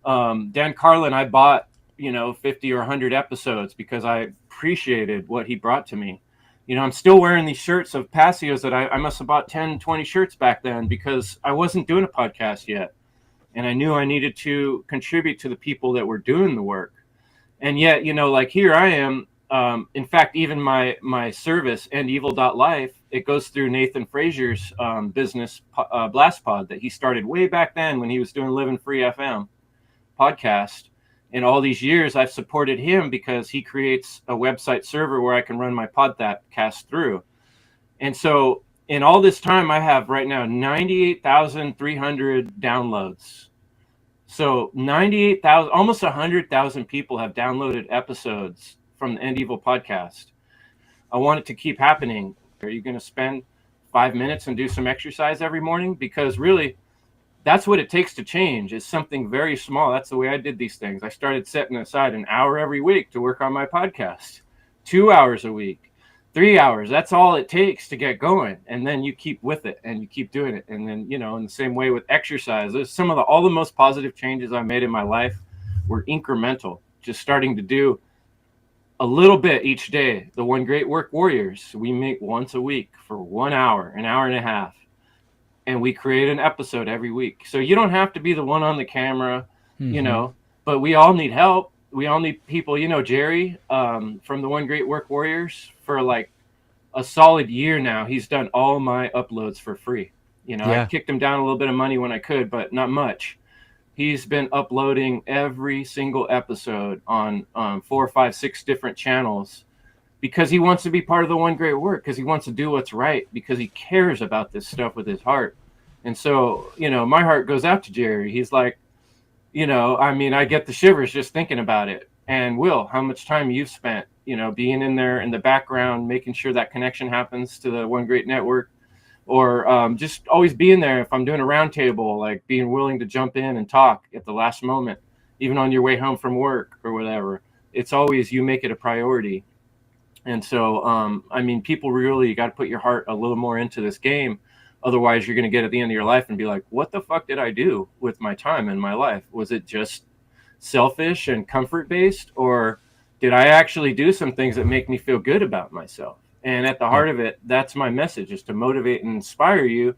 Dan Carlin, I bought 50 or 100 episodes because I appreciated what he brought to me. I'm still wearing these shirts of Passio's that I must have bought 10, 20 shirts back then, because I wasn't doing a podcast yet. And I knew I needed to contribute to the people that were doing the work. And yet, like here I am. In fact, even my service, antidote.life, it goes through Nathan Frazier's business, Blast Pod, that he started way back then when he was doing Living Free FM podcast. And all these years I've supported him because he creates a website server where I can run my podcast through. And so in all this time, I have right now 98,300 downloads. So 98,000, almost 100,000 people have downloaded episodes from the End Evil podcast. I want it to keep happening. Are you going to spend 5 minutes and do some exercise every morning? Because really, that's what it takes to change, is something very small. That's the way I did these things. I started setting aside an hour every week to work on my podcast, 2 hours a week, 3 hours. That's all it takes to get going. And then you keep with it and you keep doing it. And then, in the same way with exercise, there's all the most positive changes I made in my life were incremental, just starting to do a little bit each day. The One Great Work Warriors, we meet once a week for 1 hour, an hour and a half. And we create an episode every week. So you don't have to be the one on the camera, but we all need help. We all need people, Jerry from the One Great Work Warriors, for like a solid year now, he's done all my uploads for free. I kicked him down a little bit of money when I could, but not much. He's been uploading every single episode on 4, 5, 6 different channels, because he wants to be part of the one great work, because he wants to do what's right, because he cares about this stuff with his heart. And so, my heart goes out to Jerry. He's like, I get the shivers just thinking about it. And Will, how much time you've spent, being in there in the background, making sure that connection happens to the One Great Network, or just always being there if I'm doing a roundtable, like being willing to jump in and talk at the last moment, even on your way home from work or whatever. It's always, you make it a priority. And so, people really got to put your heart a little more into this game. Otherwise, you're going to get at the end of your life and be like, what the fuck did I do with my time in my life? Was it just selfish and comfort based, or did I actually do some things that make me feel good about myself? And at the heart of it, that's my message, is to motivate and inspire you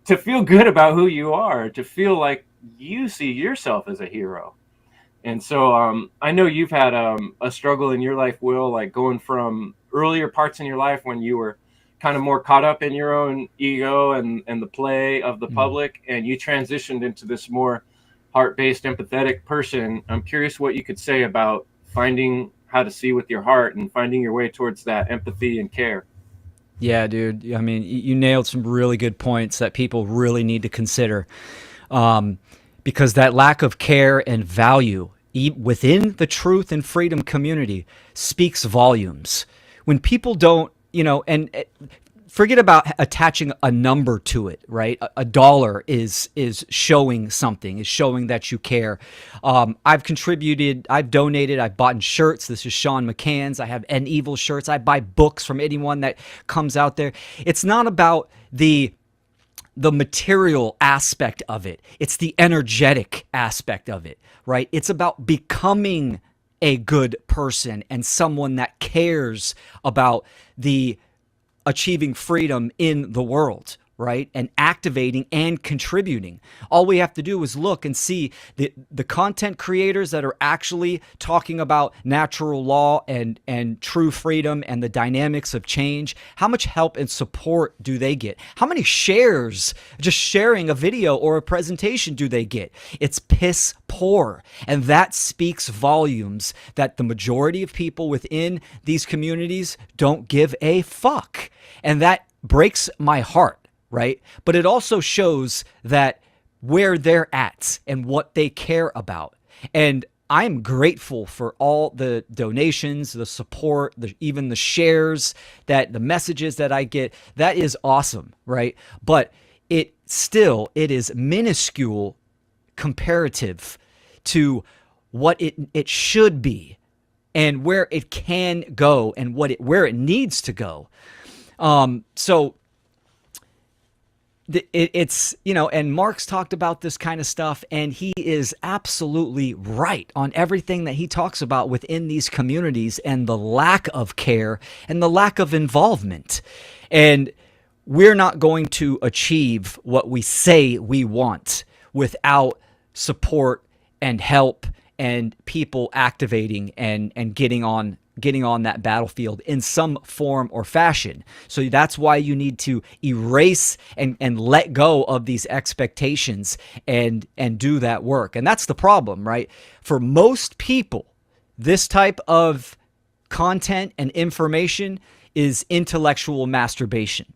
to feel good about who you are, to feel like you see yourself as a hero. And so I know you've had a struggle in your life, Will, like going from earlier parts in your life when you were kind of more caught up in your own ego and the play of the public, and you transitioned into this more heart-based, empathetic person. I'm curious what you could say about finding how to see with your heart and finding your way towards that empathy and care.
Yeah, dude. I mean, you nailed some really good points that people really need to consider, because that lack of care and value within the truth and freedom community speaks volumes. When people don't, and forget about attaching a number to it, right? A dollar is showing something, is showing that you care. I've contributed, I've donated, I've bought shirts. This is Sean McCann's. I have N Evil shirts. I buy books from anyone that comes out there. It's not about the material aspect of it. It's the energetic aspect of it, right? It's about becoming a good person and someone that cares about the achieving freedom in the world, right? And activating and contributing. All we have to do is look and see the content creators that are actually talking about natural law and true freedom and the dynamics of change. How much help and support do they get? How many shares just sharing a video or a presentation do they get? It's piss poor. And that speaks volumes that the majority of people within these communities don't give a fuck. And that breaks my heart. Right? But it also shows that where they're at and what they care about. And I'm grateful for all the donations, the support, even the shares, the messages that I get. That is awesome, right? But it is minuscule comparative to what it should be and where it can go and where it needs to go. So it's, and Mark's talked about this kind of stuff, and he is absolutely right on everything that he talks about within these communities and the lack of care and the lack of involvement. And we're not going to achieve what we say we want without support and help and people activating and getting on that battlefield in some form or fashion. So that's why you need to erase and let go of these expectations and do that work. And that's the problem, right? For most people, this type of content and information is intellectual masturbation.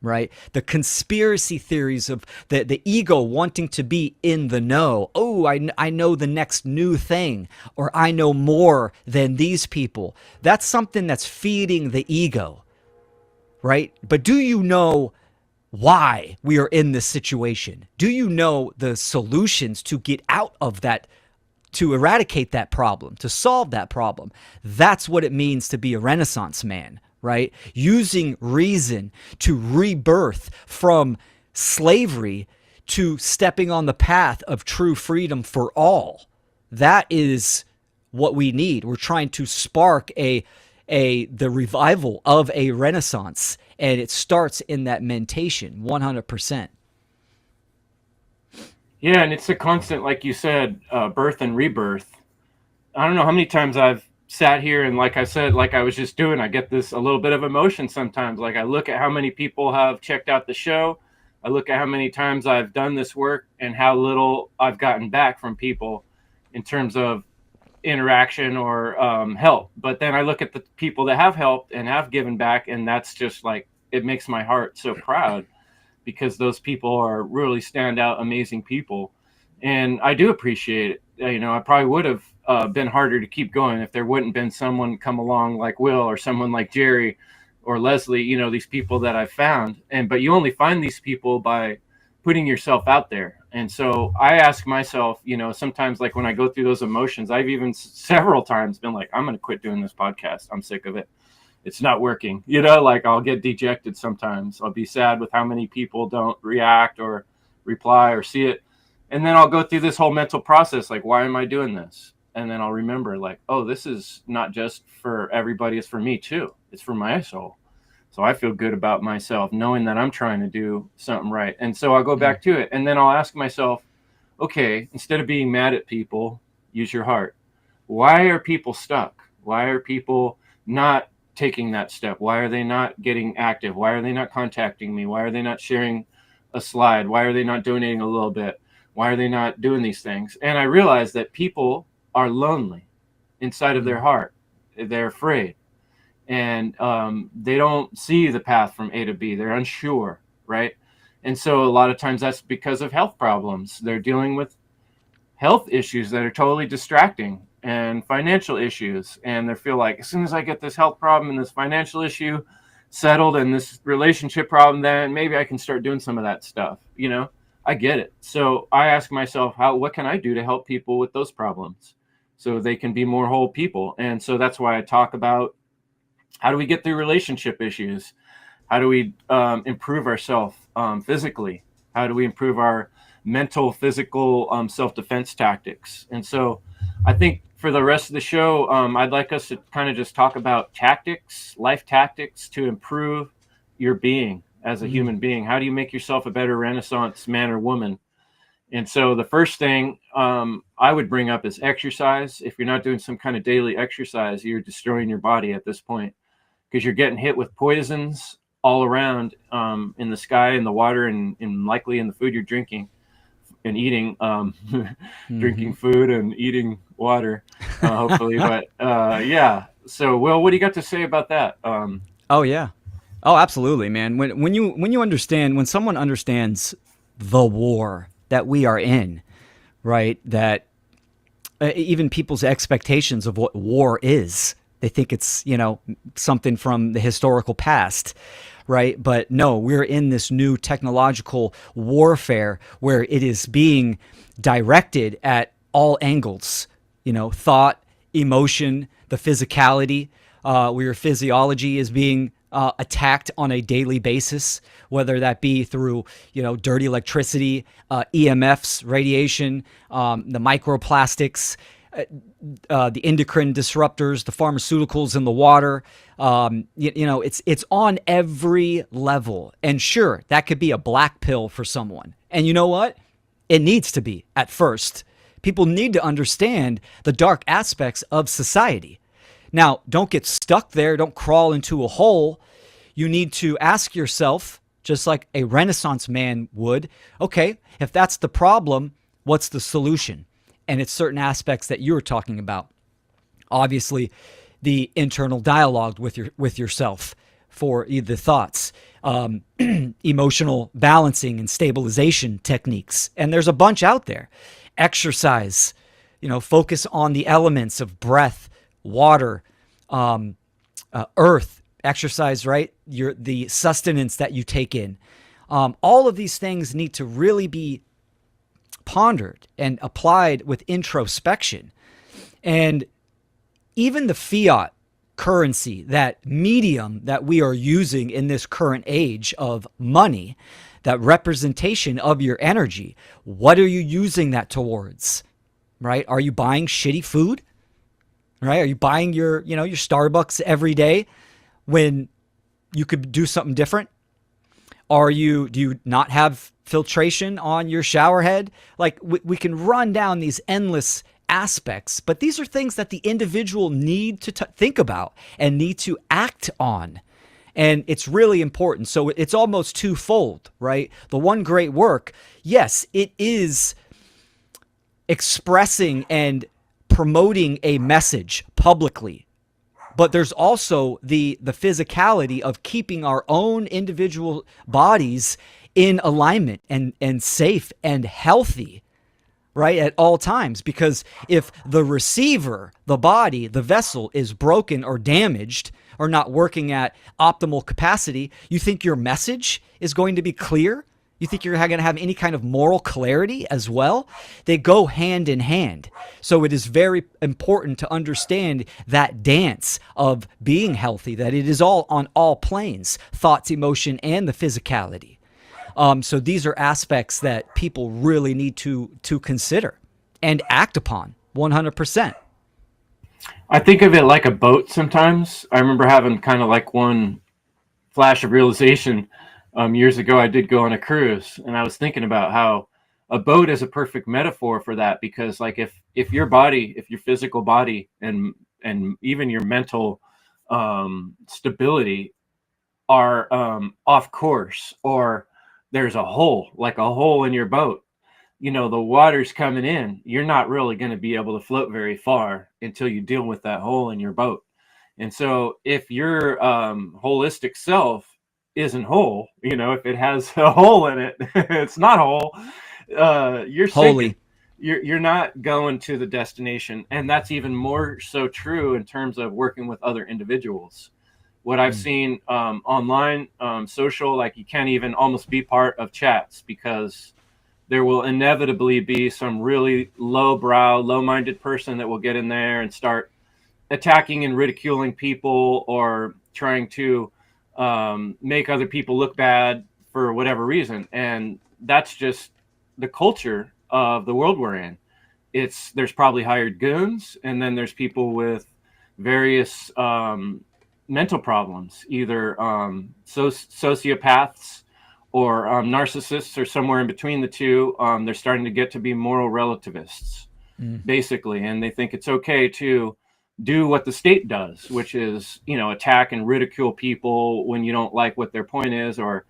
Right? The conspiracy theories of the ego wanting to be in the know. Oh, I know the next new thing, or I know more than these people. That's something that's feeding the ego, right? But do you know why we are in this situation? Do you know the solutions to get out of that, to eradicate that problem, to solve that problem? That's what it means to be a Renaissance man. Right? Using reason to rebirth from slavery to stepping on the path of true freedom for all. That is what we need. We're trying to spark the revival of a Renaissance, and it starts in that mentation, 100%.
Yeah, and it's a constant, like you said, birth and rebirth. I don't know how many times I've sat here and, like I said, like I was just doing, I get this a little bit of emotion sometimes. Like I look at how many people have checked out the show. I look at how many times I've done this work and how little I've gotten back from people in terms of interaction or help. But then I look at the people that have helped and have given back, and that's just like, it makes my heart so proud, because those people are really standout, amazing people. And I do appreciate it. I probably would have been harder to keep going if there wouldn't been someone come along like Will or someone like Jerry or Leslie, these people that I've found. But you only find these people by putting yourself out there. And so I ask myself, sometimes, like when I go through those emotions, I've even several times been like, I'm going to quit doing this podcast. I'm sick of it. It's not working. Like I'll get dejected sometimes. I'll be sad with how many people don't react or reply or see it. And then I'll go through this whole mental process, like, why am I doing this? And then I'll remember, like, oh, this is not just for everybody. It's for me too. It's for my soul. So I feel good about myself, knowing that I'm trying to do something right. And so I'll go back to it. And then I'll ask myself, okay, instead of being mad at people, use your heart. Why are people stuck? Why are people not taking that step? Why are they not getting active? Why are they not contacting me? Why are they not sharing a slide? Why are they not donating a little bit? Why are they not doing these things? And I realized that people are lonely inside of their heart. They're afraid. And they don't see the path from A to B. They're unsure, right? And so a lot of times that's because of health problems. They're dealing with health issues that are totally distracting, and financial issues. And they feel like, as soon as I get this health problem and this financial issue settled and this relationship problem, then maybe I can start doing some of that stuff. I get it. So I ask myself, what can I do to help people with those problems so they can be more whole people? And so that's why I talk about, how do we get through relationship issues? How do we improve ourselves physically? How do we improve our mental, physical self-defense tactics? And so I think for the rest of the show, I'd like us to kind of just talk about tactics, life tactics to improve your being as a human being. How do you make yourself a better Renaissance man or woman? And so the first thing I would bring up is exercise. If you're not doing some kind of daily exercise, you're destroying your body at this point, because you're getting hit with poisons all around in the sky, in the water, and likely in the food you're drinking and eating, drinking food and eating water, hopefully. But yeah. So, Will, what do you got to say about that?
Oh yeah. Oh, absolutely, man. When you understand, when someone understands the war that we are in, right? That even people's expectations of what war is, they think it's, something from the historical past, right? But no, we're in this new technological warfare where it is being directed at all angles, thought, emotion, the physicality, where your physiology is being attacked on a daily basis, whether that be through, dirty electricity, EMFs, radiation, the microplastics, the endocrine disruptors, the pharmaceuticals in the water. It's on every level. And sure, that could be a black pill for someone. And you know what? It needs to be at first. People need to understand the dark aspects of society. Now, don't get stuck there. Don't crawl into a hole. You need to ask yourself, just like a Renaissance man would, okay, if that's the problem, what's the solution? And it's certain aspects that you were talking about. Obviously, the internal dialogue with yourself for the thoughts, emotional balancing and stabilization techniques. And there's a bunch out there. Exercise, focus on the elements of breath, water, earth, exercise, right? The sustenance that you take in. All of these things need to really be pondered and applied with introspection. And even the fiat currency, that medium that we are using in this current age of money, that representation of your energy, what are you using that towards, right? Are you buying shitty food? Right? Are you buying your Starbucks every day when you could do something different? Do you not have filtration on your shower head? Like we can run down these endless aspects, but these are things that the individual need to think about and need to act on. And it's really important. So it's almost twofold, right? The one great work, yes, it is expressing and promoting a message publicly, but there's also the physicality of keeping our own individual bodies in alignment and safe and healthy, right, at all times. Because if the receiver, the body, the vessel is broken or damaged or not working at optimal capacity, you think your message is going to be clear? You think you're going to have any kind of moral clarity as well? They go hand in hand. So it is very important to understand that dance of being healthy, that it is all on all planes, thoughts, emotion, and the physicality. So these are aspects that people really need to consider and act upon 100%.
I think of it like a boat sometimes. I remember having kind of like one flash of realization years ago. I did go on a cruise, and I was thinking about how a boat is a perfect metaphor for that, because like if your body, if your physical body and even your mental stability are off course, or there's a hole in your boat, you know, the water's coming in, you're not really going to be able to float very far until you deal with that hole in your boat. And so if your holistic self isn't whole, you know, if it has a hole in it, it's not whole, you're sinking. You're not going to the destination. And that's even more so true in terms of working with other individuals. What I've seen online, social, like you can't even almost be part of chats, because there will inevitably be some really lowbrow, low-minded person that will get in there and start attacking and ridiculing people, or trying to make other people look bad for whatever reason. And that's just the culture of the world we're in. There's probably hired goons, and then there's people with various mental problems, either sociopaths or narcissists, or somewhere in between the two. They're starting to get to be moral relativists, basically, and they think it's okay to do what the state does, which is, you know, attack and ridicule people when you don't like what their point is, or,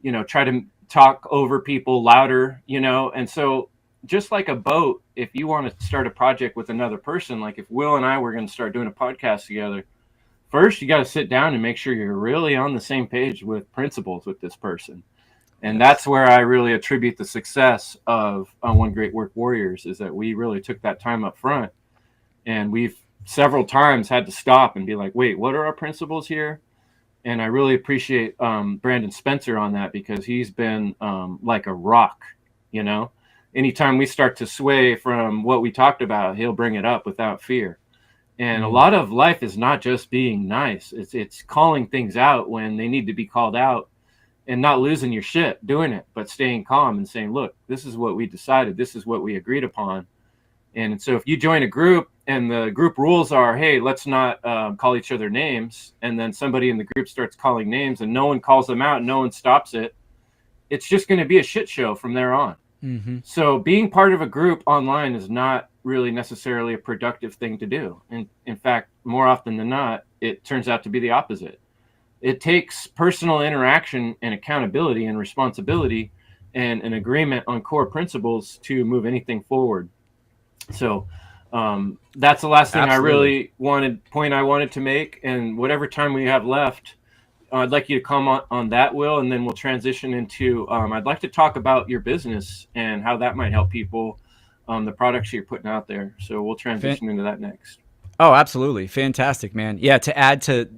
you know, try to talk over people louder, you know. And so just like a boat, if you want to start a project with another person, like if Will and I were going to start doing a podcast together, first you got to sit down and make sure you're really on the same page with principles with this person. And that's where I really attribute the success of One Great Work Warriors, is that we really took that time up front, and we've several times had to stop and be like, wait, what are our principles here? And I really appreciate Brandon Spencer on that, because he's been like a rock, you know. Anytime we start to sway from what we talked about, he'll bring it up without fear. And a lot of life is not just being nice. It's calling things out when they need to be called out, and not losing your shit doing it, but staying calm and saying, look, this is what we decided. This is what we agreed upon. And so if you join a group and the group rules are, hey, let's not call each other names, and then somebody in the group starts calling names and no one calls them out, no one stops it, it's just going to be a shit show from there on. Mm-hmm. So being part of a group online is not really necessarily a productive thing to do. And in fact, more often than not, it turns out to be the opposite. It takes personal interaction and accountability and responsibility and an agreement on core principles to move anything forward. So that's the last thing I really wanted to make. And whatever time we have left, I'd like you to comment on that, Will, and then we'll transition into, I'd like to talk about your business and how that might help people, the products you're putting out there. So we'll transition into that next.
Oh, absolutely. Fantastic, man. Yeah, to add to,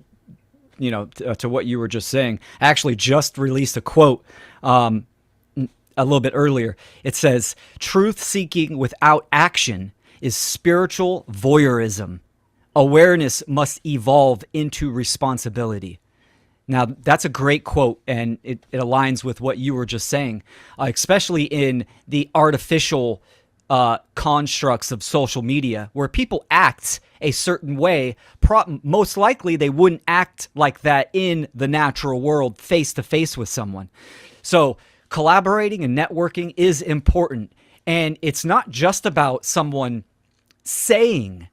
you know, to what you were just saying, I actually just released a quote a little bit earlier. It says, truth seeking without action is spiritual voyeurism. Awareness must evolve into responsibility. Now, that's a great quote, and it aligns with what you were just saying, especially in the artificial constructs of social media, where people act a certain way. Most likely they wouldn't act like that in the natural world, face to face with someone. So collaborating and networking is important, and it's not just about someone saying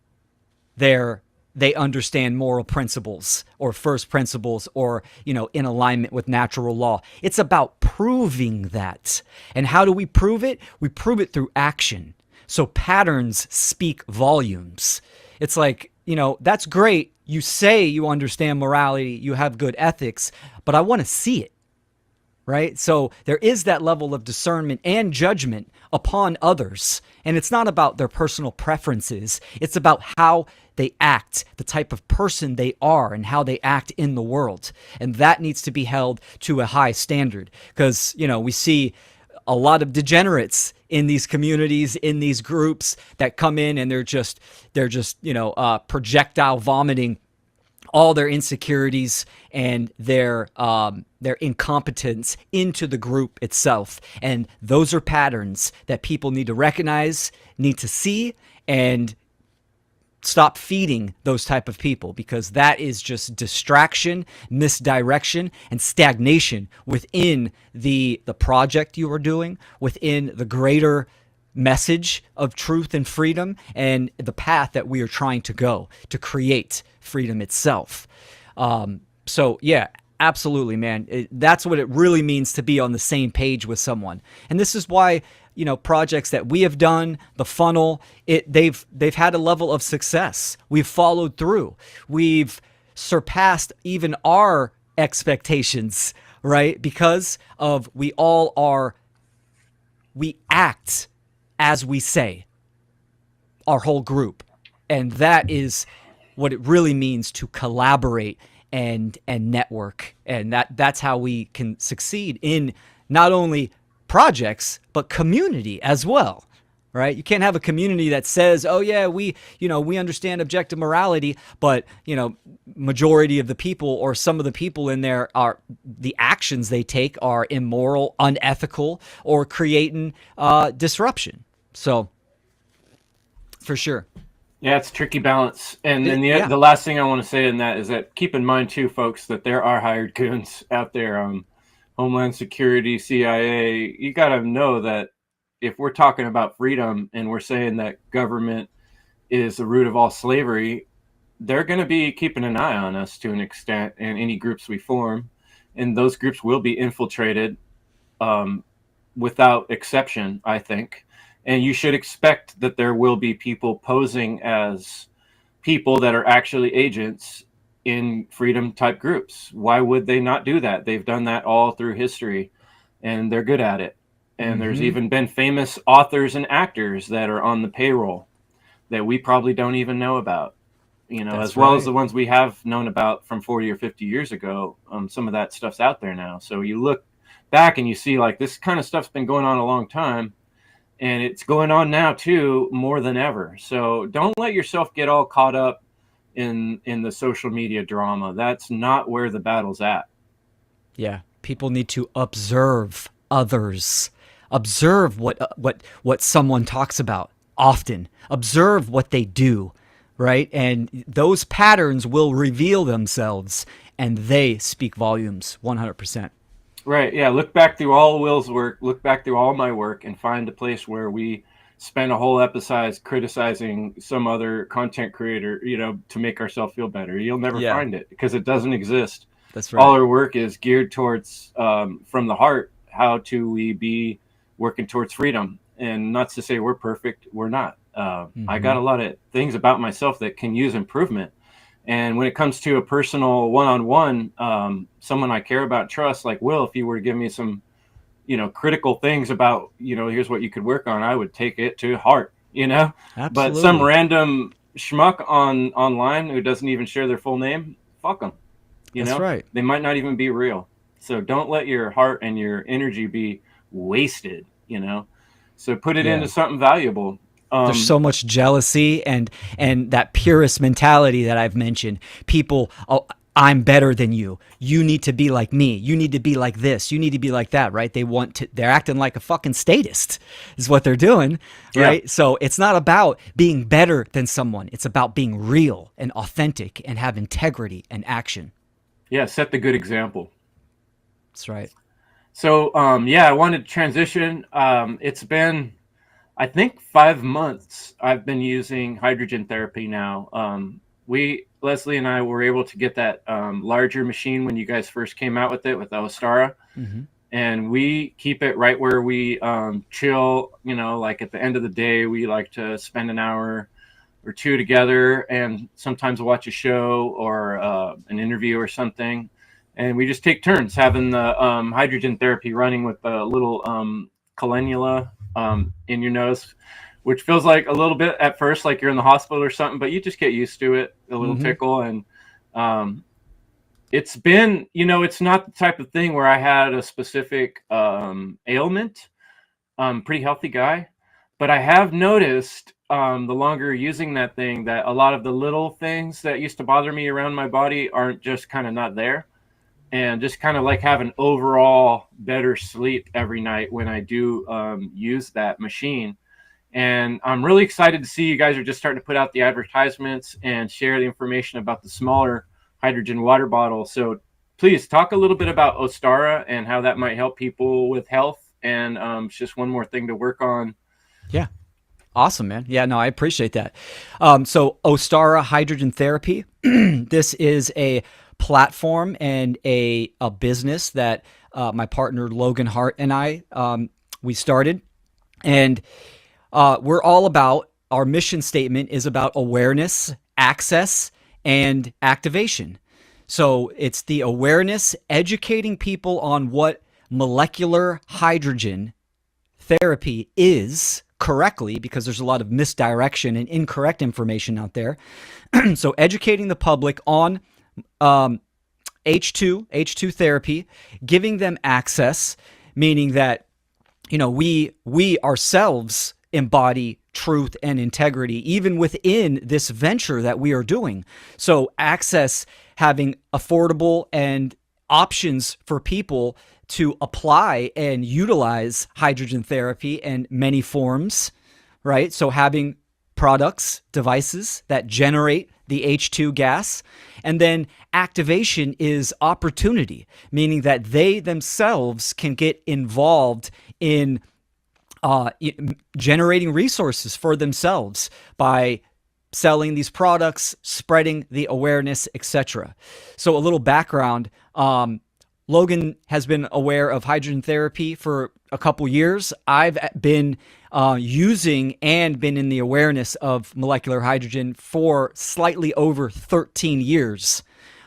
they understand moral principles or first principles, or, you know, in alignment with natural law. It's about proving that. And how do we prove it? We prove it through action. So patterns speak volumes. It's like, that's great. You say you understand morality, you have good ethics, but I want to see it. Right? So there is that level of discernment and judgment upon others. And it's not about their personal preferences. It's about how they act, the type of person they are, and how they act in the world. And that needs to be held to a high standard because, we see a lot of degenerates in these communities, in these groups that come in and they're just projectile vomiting all their insecurities and their incompetence into the group itself. And those are patterns that people need to recognize, need to see, and stop feeding those type of people, because that is just distraction, misdirection, and stagnation within the project you are doing, within the greater message of truth and freedom and the path that we are trying to go to create freedom itself. So yeah, absolutely, man. That's what it really means to be on the same page with someone. And this is why, projects that we have done, the funnel, they've had a level of success. We've followed through. We've surpassed even our expectations, right? Because of we act as we say, our whole group. And that is what it really means to collaborate and network. And that's how we can succeed in not only projects, but community as well. Right? You can't have a community that says, oh yeah, we understand objective morality, but majority of the people or some of the people in there are the actions they take are immoral, unethical, or creating disruption. So for sure.
Yeah, it's a tricky balance. And then the last thing I want to say in that is that keep in mind too, folks, that there are hired goons out there. Homeland Security, CIA, you got to know that if we're talking about freedom and we're saying that government is the root of all slavery, they're going to be keeping an eye on us to an extent in any groups we form. And those groups will be infiltrated without exception, I think. And you should expect that there will be people posing as people that are actually agents in freedom type groups. Why would they not do that? They've done that all through history and they're good at it. And there's even been famous authors and actors that are on the payroll that we probably don't even know about, as well as the ones we have known about from 40 or 50 years ago. Some of that stuff's out there now. So you look back and you see like this kind of stuff's been going on a long time. And it's going on now too, more than ever. So don't let yourself get all caught up in the social media drama. That's not where the battle's at. Yeah,
people need to observe others. Observe what someone talks about often. Observe what they do, right? And those patterns will reveal themselves, and they speak volumes 100%.
Right. Yeah. Look back through all Will's work, look back through all my work, and find a place where we spend a whole episode criticizing some other content creator, to make ourselves feel better. You'll never find it because it doesn't exist.
That's right.
All our work is geared towards, from the heart, how to we be working towards freedom. And not to say we're perfect. We're not. I got a lot of things about myself that can use improvement. And when it comes to a personal one-on-one, someone I care about, trust, like Will, if he were to give me some, critical things about, here's what you could work on, I would take it to heart,
Absolutely.
But some random schmuck online who doesn't even share their full name, fuck them.
That's right.
They might not even be real. So don't let your heart and your energy be wasted, So put it into something valuable.
There's so much jealousy and that purist mentality that I've mentioned. People, oh, I'm better than you. You need to be like me. You need to be like this. You need to be like that, right? They're acting like a fucking statist is what they're doing, right? Yeah. So it's not about being better than someone. It's about being real and authentic and have integrity and action.
Yeah, set the good example.
That's right.
So, I wanted to transition. It's been, I think, 5 months I've been using hydrogen therapy now. Leslie and I were able to get that larger machine when you guys first came out with it with the Ostara. and we keep it right where we chill. Like at the end of the day, we like to spend an hour or two together, and sometimes watch a show or an interview or something. And we just take turns having the hydrogen therapy running with a little cannula in your nose, which feels like a little bit at first like you're in the hospital or something, but you just get used to it, a little tickle. And it's been, it's not the type of thing where I had a specific ailment. Pretty healthy guy. But I have noticed the longer using that thing that a lot of the little things that used to bother me around my body aren't just kind of not there. And just kind of like have an overall better sleep every night when I do use that machine. And I'm really excited to see you guys are just starting to put out the advertisements and share the information about the smaller hydrogen water bottle. So please talk a little bit about Ostara and how that might help people with health. And it's just one more thing to work on.
Yeah. Awesome, man. Yeah, no, I appreciate that. So Ostara Hydrogen Therapy, this is a platform and a business that my partner Logan Hart and I, we started. And we're all about, our mission statement is about awareness, access, and activation. So it's the awareness, educating people on what molecular hydrogen therapy is correctly, because there's a lot of misdirection and incorrect information out there. So educating the public on H2 therapy, giving them access, meaning that, we ourselves embody truth and integrity, even within this venture that we are doing. So access, having affordable and options for people to apply and utilize hydrogen therapy in many forms, right? So having products, devices that generate the H2 gas, and then activation is opportunity, meaning that they themselves can get involved in generating resources for themselves by selling these products, spreading the awareness, etc. So a little background, Logan has been aware of hydrogen therapy for a couple years. I've been using and been in the awareness of molecular hydrogen for slightly over 13 years.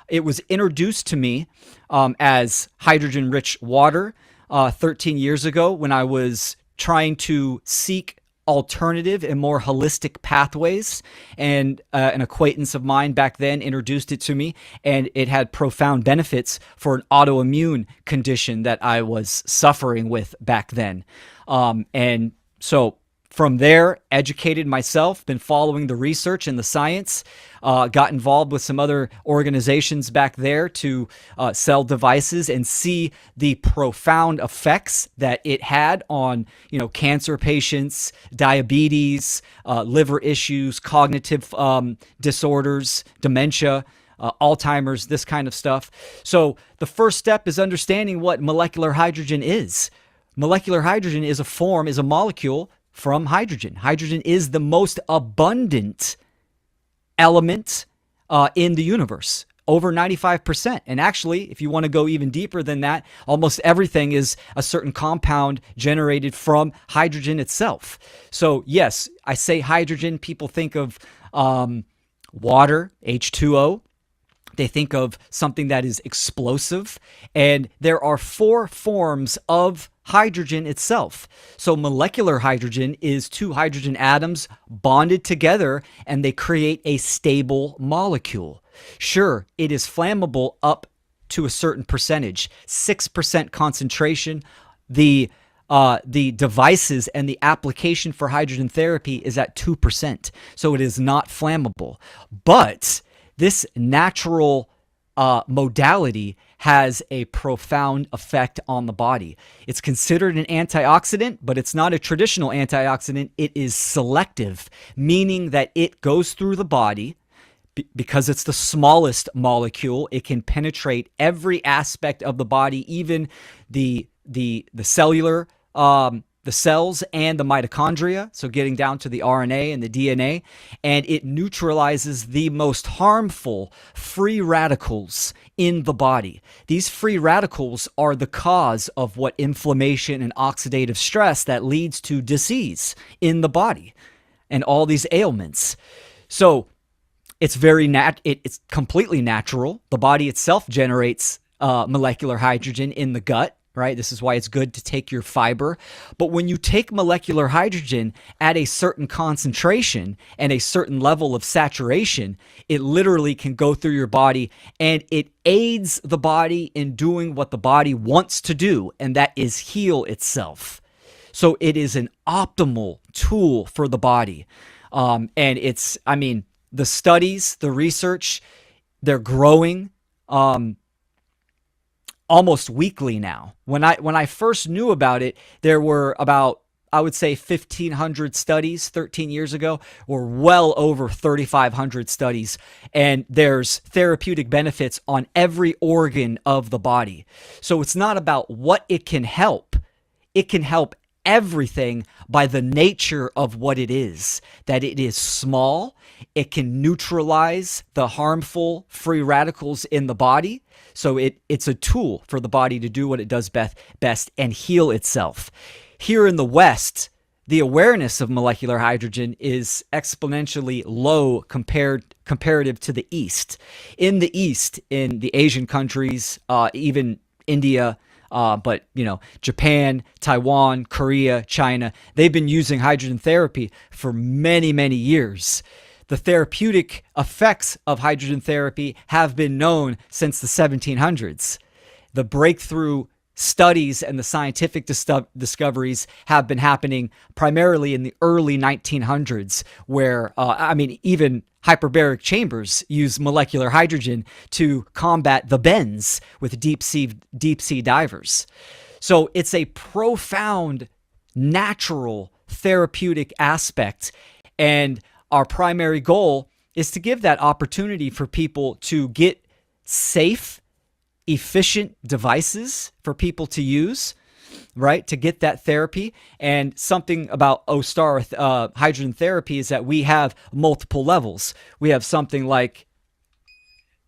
It was introduced to me as hydrogen-rich water 13 years ago when I was trying to seek alternative and more holistic pathways, and an acquaintance of mine back then introduced it to me, and it had profound benefits for an autoimmune condition that I was suffering with back then. And so from there, educated myself, been following the research and the science, got involved with some other organizations back there to sell devices and see the profound effects that it had on, cancer patients, diabetes, liver issues, cognitive disorders, dementia, Alzheimer's, this kind of stuff. So the first step is understanding what molecular hydrogen is. Molecular hydrogen is a molecule from hydrogen. Hydrogen is the most abundant element in the universe, over 95%. And actually, if you want to go even deeper than that, almost everything is a certain compound generated from hydrogen itself. So yes, I say hydrogen, people think of water, H2O. They think of something that is explosive, and there are 4 forms of hydrogen itself. So molecular hydrogen is 2 hydrogen atoms bonded together, and they create a stable molecule. Sure, it is flammable up to a certain percentage, 6% concentration. The devices and the application for hydrogen therapy is at 2%, so it is not flammable. But this natural modality has a profound effect on the body. It's considered an antioxidant, but it's not a traditional antioxidant. It is selective, meaning that it goes through the body. Because it's the smallest molecule, it can penetrate every aspect of the body, even the cellular the cells and the mitochondria, so getting down to the RNA and the DNA, and it neutralizes the most harmful free radicals in the body. These free radicals are the cause of what inflammation and oxidative stress that leads to disease in the body and all these ailments. So it's it's completely natural. The body itself generates molecular hydrogen in the gut, right? This is why it's good to take your fiber. But when you take molecular hydrogen at a certain concentration and a certain level of saturation, it literally can go through your body, and it aids the body in doing what the body wants to do, and that is heal itself. So it is an optimal tool for the body. And it's, I mean, the studies, the research, they're growing almost weekly now. When I first knew about it, there were about, I would say, 1,500 studies 13 years ago, or well over 3,500 studies. And there's therapeutic benefits on every organ of the body. So it's not about what it can help. It can help everything by the nature of what it is, that it is small. It can neutralize the harmful free radicals in the body. So it's a tool for the body to do what it does best and heal itself. Here in the West, the awareness of molecular hydrogen is exponentially low comparative to the East. In the East, in the Asian countries, even India, but Japan, Taiwan, Korea, China, they've been using hydrogen therapy for many, many years. The therapeutic effects of hydrogen therapy have been known since the 1700s. The breakthrough studies and the scientific discoveries have been happening primarily in the early 1900s, where, even hyperbaric chambers use molecular hydrogen to combat the bends with deep sea divers. So it's a profound, natural, therapeutic aspect, and our primary goal is to give that opportunity for people to get safe, efficient devices for people to use, right, to get that therapy. And something about O-Star hydrogen therapy is that we have multiple levels. We have something like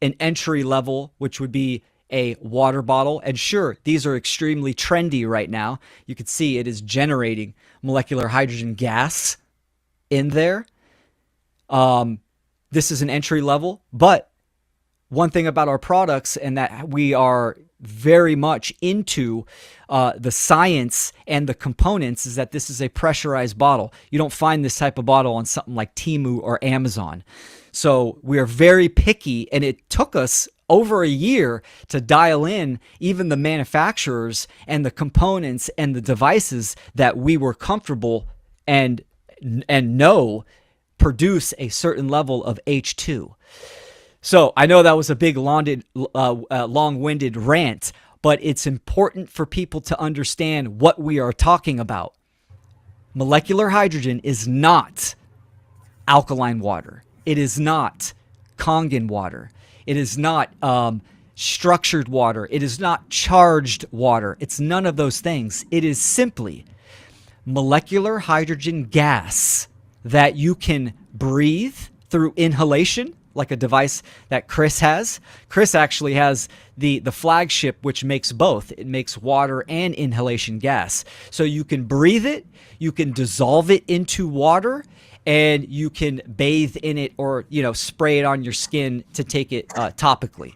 an entry level, which would be a water bottle. And sure, these are extremely trendy right now. You can see it is generating molecular hydrogen gas in there. This is an entry level, but one thing about our products, and that we are very much into the science and the components, is that this is a pressurized bottle. You don't find this type of bottle on something like Temu or Amazon. So we are very picky, and it took us over a year to dial in even the manufacturers and the components and the devices that we were comfortable and know produce a certain level of H2. So I know that was a big long-winded rant, but it's important for people to understand what we are talking about. Molecular hydrogen is not alkaline water. It is not Kangen water. It is not structured water. It is not charged water. It's none of those things. It is simply molecular hydrogen gas that you can breathe through inhalation, like a device that Chris has. Chris actually has the flagship, which makes both. It makes water and inhalation gas. So you can breathe it, you can dissolve it into water, and you can bathe in it, or spray it on your skin to take it topically.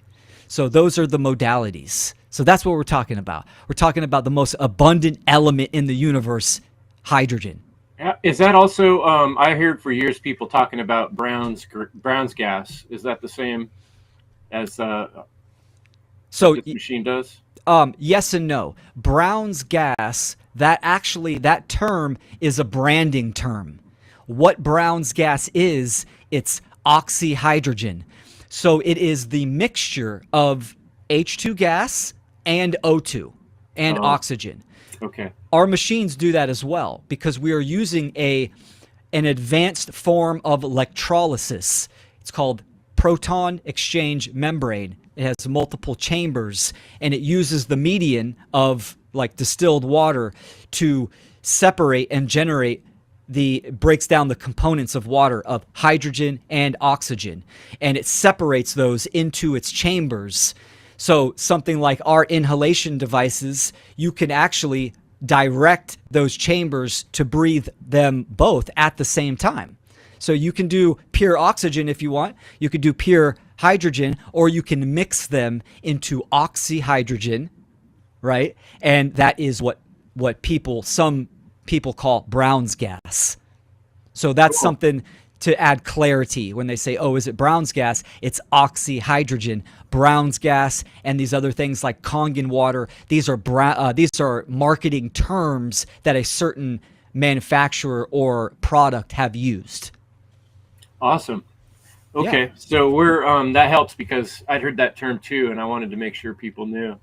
So those are the modalities. So that's what we're talking about. We're talking about the most abundant element in the universe, hydrogen.
Is that also? I heard for years people talking about Brown's gas. Is that the same as so this machine does?
Yes and no. Brown's gas, that term is a branding term. What Brown's gas is, it's oxyhydrogen. So it is the mixture of H2 gas and O2 and oxygen.
Okay.
Our machines do that as well, because we are using an advanced form of electrolysis. It's called proton exchange membrane, It has multiple chambers, and it uses the median of like distilled water to separate and generate breaks down the components of water of hydrogen and oxygen, and it separates those into its chambers. So something like our inhalation devices, you can actually direct those chambers to breathe them both at the same time. So you can do pure oxygen if you want, you could do pure hydrogen, or you can mix them into oxyhydrogen, right? And that is what some people call Brown's gas. So that's something to add clarity when they say, oh, is it Brown's gas? It's oxyhydrogen. Brown's gas and these other things like Kangen water, these are marketing terms that a certain manufacturer or product have used.
Awesome. Okay, yeah. So we're that helps because I'd heard that term too, and I wanted to make sure people knew.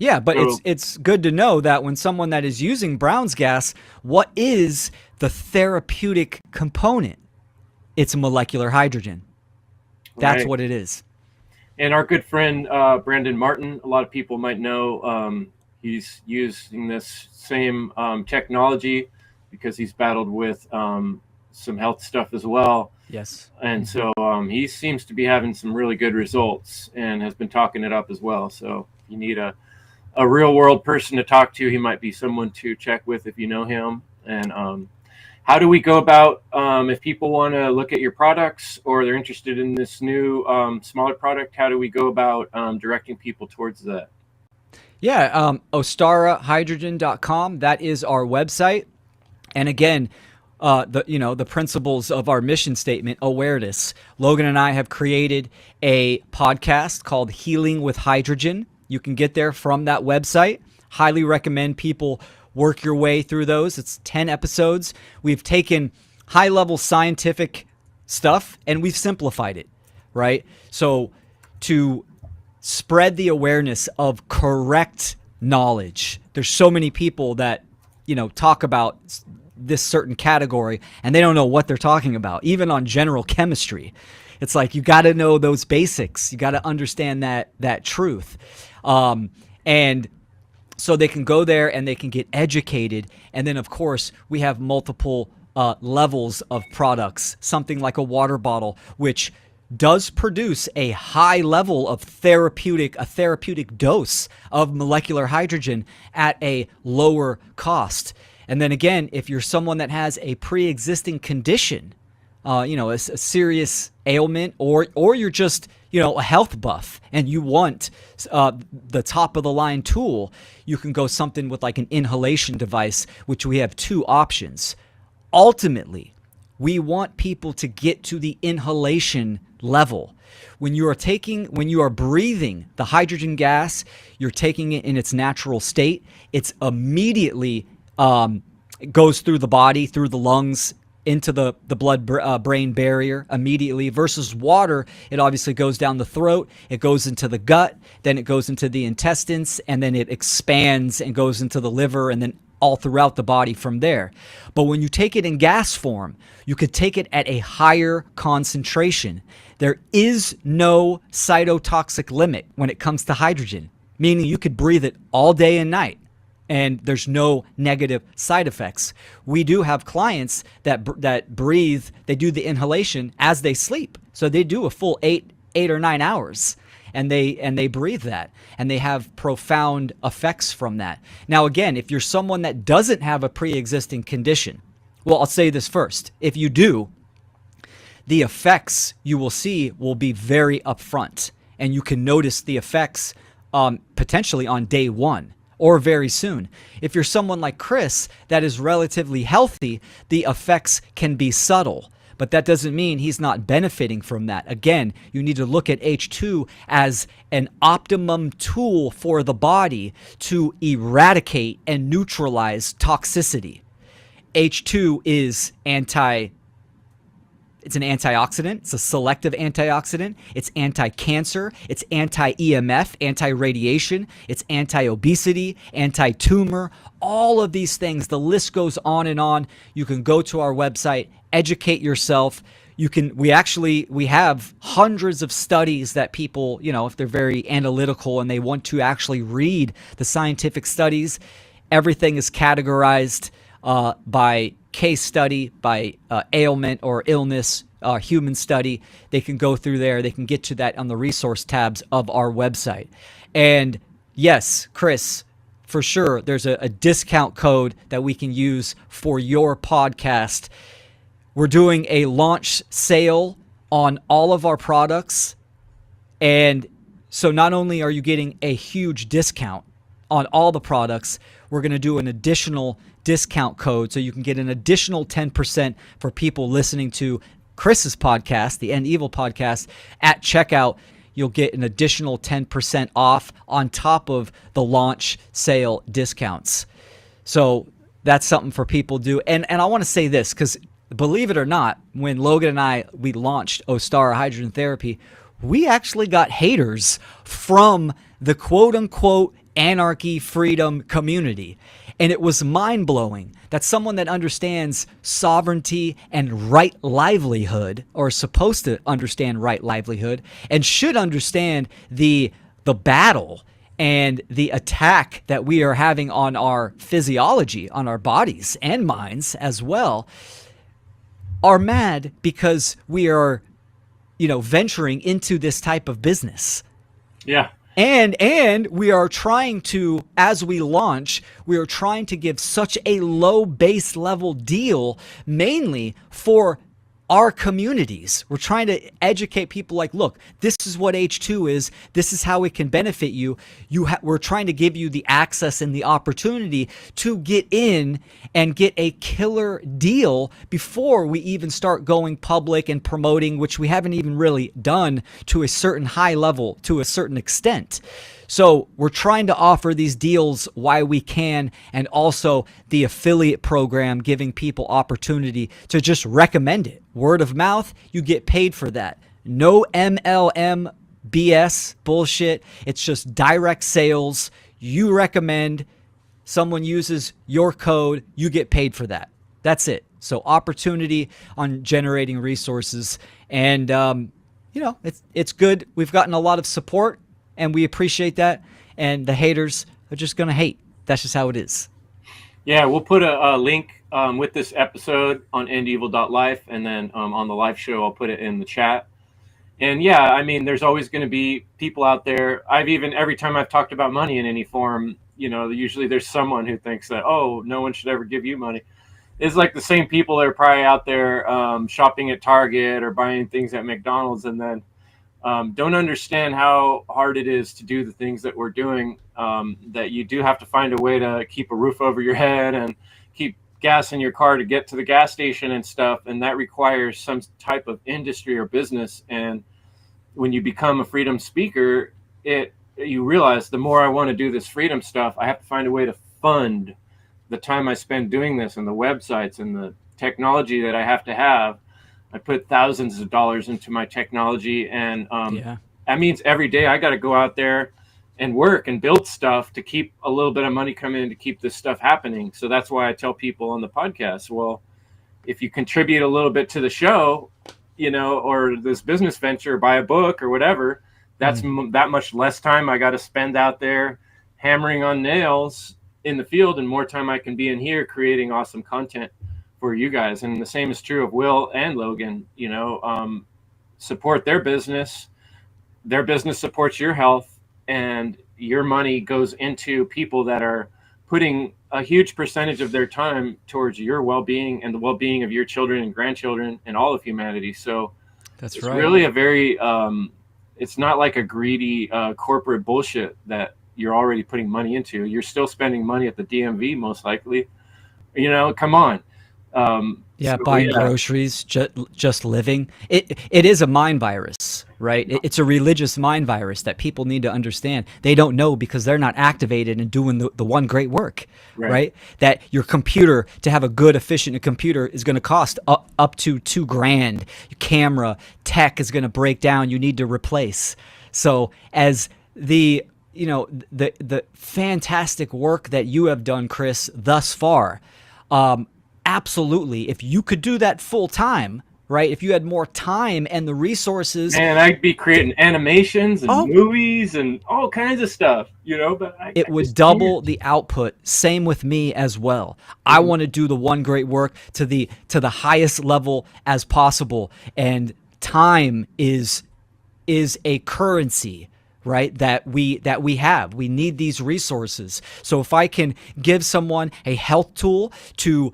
Yeah, but it's good to know that when someone that is using Brown's gas, what is the therapeutic component? It's molecular hydrogen. That's right. What it is.
And our good friend Brandon Martin, a lot of people might know, he's using this same technology because he's battled with some health stuff as well.
Yes.
And so he seems to be having some really good results and has been talking it up as well. So you need a real world person to talk to. He might be someone to check with if you know him. And how do we go about if people want to look at your products or they're interested in this new smaller product? How do we go about directing people towards that?
Yeah, ostarahydrogen.com. That is our website. And again, the principles of our mission statement, awareness. Logan and I have created a podcast called Healing with Hydrogen. You can get there from that website. Highly recommend people work your way through those. It's 10 episodes. We've taken high-level scientific stuff and we've simplified it, right? So to spread the awareness of correct knowledge, there's so many people that, talk about this certain category and they don't know what they're talking about, even on general chemistry. It's like you got to know those basics. You got to understand that truth. And so they can go there and they can get educated. And then, of course, we have multiple levels of products, something like a water bottle, which does produce a high level of therapeutic dose of molecular hydrogen at a lower cost. And then again, if you're someone that has a pre-existing condition, a serious ailment, or you're just, a health buff and you want the top of the line tool, you can go something with like an inhalation device, which we have two options. Ultimately, we want people to get to the inhalation level. When you are breathing the hydrogen gas, you're taking it in its natural state. It's immediately goes through the body, through the lungs, into the blood-brain barrier immediately, versus water. It obviously goes down the throat, it goes into the gut, then it goes into the intestines, and then it expands and goes into the liver, and then all throughout the body from there. But when you take it in gas form, you could take it at a higher concentration. There is no cytotoxic limit when it comes to hydrogen, meaning you could breathe it all day and night, and there's no negative side effects. We do have clients that breathe, they do the inhalation as they sleep. So they do a full 8 or 9 hours, and they breathe that, and they have profound effects from that. Now again, if you're someone that doesn't have a pre-existing condition, well, I'll say this first. If you do, the effects you will see will be very upfront, and you can notice the effects potentially on day one or very soon. If you're someone like Chris that is relatively healthy, the effects can be subtle, but that doesn't mean he's not benefiting from that. Again, you need to look at H2 as an optimum tool for the body to eradicate and neutralize toxicity. H2 is it's an antioxidant. It's a selective antioxidant. It's anti-cancer. It's anti-EMF, anti-radiation. It's anti-obesity, anti-tumor. All of these things, the list goes on and on. You can go to our website, educate yourself. we have hundreds of studies that people, if they're very analytical and they want to actually read the scientific studies, everything is categorized by case study, by ailment or illness, human study. They can go through there. They can get to that on the resource tabs of our website. And yes, Chris, for sure, there's a discount code that we can use for your podcast. We're doing a launch sale on all of our products. And so not only are you getting a huge discount on all the products, we're going to do an additional discount code so you can get an additional 10% for people listening to Chris's podcast, the End Evil podcast. At checkout, you'll get an additional 10% off on top of the launch sale discounts. So that's something for people to do. And I want to say this, because believe it or not, when Logan and we launched Ostara Hydrogen Therapy, we actually got haters from the quote-unquote anarchy freedom community. And it was mind-blowing that someone that understands sovereignty and right livelihood, or is supposed to understand right livelihood, and should understand the battle and the attack that we are having on our physiology, on our bodies and minds as well, are mad because we are, venturing into this type of business.
Yeah.
And we are trying to, as we launch, we are trying to give such a low base level deal, mainly for our communities. We're trying to educate people like, look, this is what H2 is. This is how it can benefit you. We're trying to give you the access and the opportunity to get in and get a killer deal before we even start going public and promoting, which we haven't even really done to a certain high level, to a certain extent. So we're trying to offer these deals while we can, and also the affiliate program, giving people opportunity to just recommend it. Word of mouth, you get paid for that. No MLM BS bullshit. It's just direct sales. You recommend, someone uses your code, you get paid for that. That's it. So opportunity on generating resources. And, it's good. We've gotten a lot of support, and we appreciate that. And the haters are just going to hate. That's just how it is.
Yeah, we'll put a link with this episode on endevil.life, and then on the live show, I'll put it in the chat. And yeah, I mean, there's always going to be people out there. Every time I've talked about money in any form, usually there's someone who thinks that, oh, no one should ever give you money. It's like the same people that are probably out there shopping at Target or buying things at McDonald's, and then don't understand how hard it is to do the things that we're doing, that you do have to find a way to keep a roof over your head and keep gas in your car to get to the gas station and stuff. And that requires some type of industry or business. And when you become a freedom speaker, you realize the more I want to do this freedom stuff, I have to find a way to fund the time I spend doing this, and the websites and the technology that I have to have. I put thousands of dollars into my technology, and that means every day I got to go out there and work and build stuff to keep a little bit of money coming in to keep this stuff happening. So that's why I tell people on the podcast, well, if you contribute a little bit to the show, or this business venture, buy a book or whatever, that's that much less time I got to spend out there hammering on nails in the field, and more time I can be in here creating awesome content for you guys. And the same is true of Will and Logan. Support their business supports your health, and your money goes into people that are putting a huge percentage of their time towards your well-being and the well-being of your children and grandchildren and all of humanity. So
that's
it's
right.
Really a very it's not like a greedy corporate bullshit that you're already putting money into. You're still spending money at the DMV most likely. Come on.
Buying groceries, just living. It is a mind virus, right? It's a religious mind virus that people need to understand. They don't know because they're not activated and doing the one great work, right? That your computer, to have a good, efficient computer, is going to cost up to $2,000. Your camera, tech is going to break down. You need to replace. So as the fantastic work that you have done, Chris, thus far, absolutely, if you could do that full time, right? If you had more time and the resources,
Man, I'd be creating animations and
oh,
movies and all kinds of stuff, but I
it would
just
double
can't.
the output. Same with me as well. I
Mhm.
want to do the one great work to the highest level as possible, and time is a currency, right, that we have. We need these resources. So if I can give someone a health tool to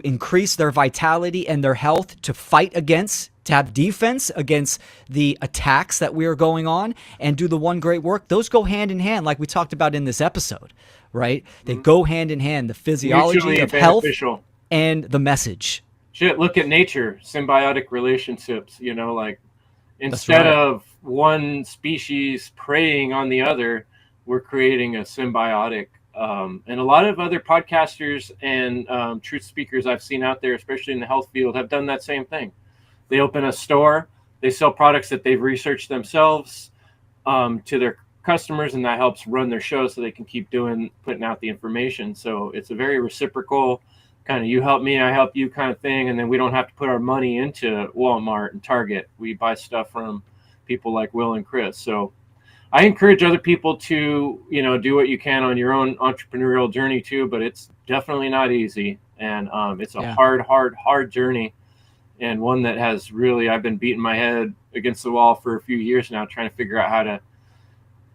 increase their vitality and their health, to fight against, to have defense against the attacks that we are going on, and do the one great work, those go hand in hand, like we talked about in this episode, right? They go hand in hand, the physiology
Mutually
of health
beneficial.
and the message.
Shit, look at nature, symbiotic relationships, like
That's
instead
right.
of one species preying on the other, we're creating a symbiotic. And a lot of other podcasters and truth speakers I've seen out there, especially in the health field, have done that same thing. They open a store, they sell products that they've researched themselves to their customers, and that helps run their show so they can keep putting out the information. So it's a very reciprocal kind of you help me, I help you kind of thing. And then we don't have to put our money into Walmart and Target. We buy stuff from people like Will and Chris. So I encourage other people to, do what you can on your own entrepreneurial journey too, but it's definitely not easy. And it's a
Yeah.
hard journey, and one that has really, I've been beating my head against the wall for a few years now, trying to figure out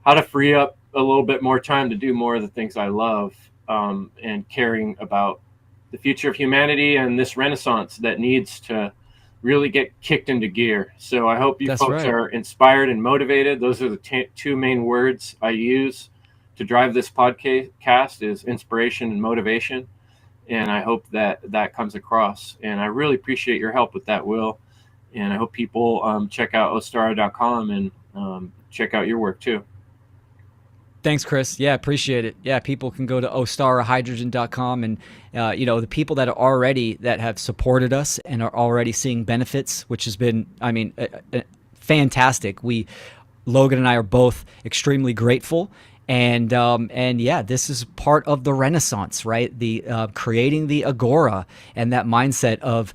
how to free up a little bit more time to do more of the things I love, and caring about the future of humanity and this renaissance that needs to really get kicked into gear. So I hope you
That's
folks
right.
are inspired and motivated. Those are the two main words I use to drive this podcast, is inspiration and motivation. And I hope that comes across. And I really appreciate your help with that, Will. And I hope people check out ostara.com and check out your work too.
Thanks, Chris. Yeah, appreciate it. Yeah, people can go to ostarahydrogen.com, and the people that have supported us and are already seeing benefits, which has been, fantastic. Logan and I are both extremely grateful. And yeah, this is part of the renaissance, right? The creating the agora and that mindset of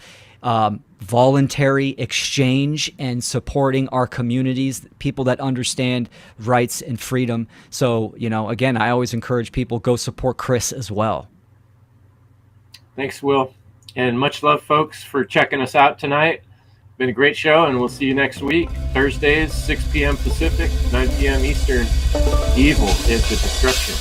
voluntary exchange and supporting our communities, people that understand rights and freedom. So, again, I always encourage people, go support Chris as well.
Thanks, Will. And much love, folks, for checking us out tonight. Been a great show, and we'll see you next week. Thursdays, 6 p.m. Pacific, 9 p.m. Eastern. Evil is the destruction.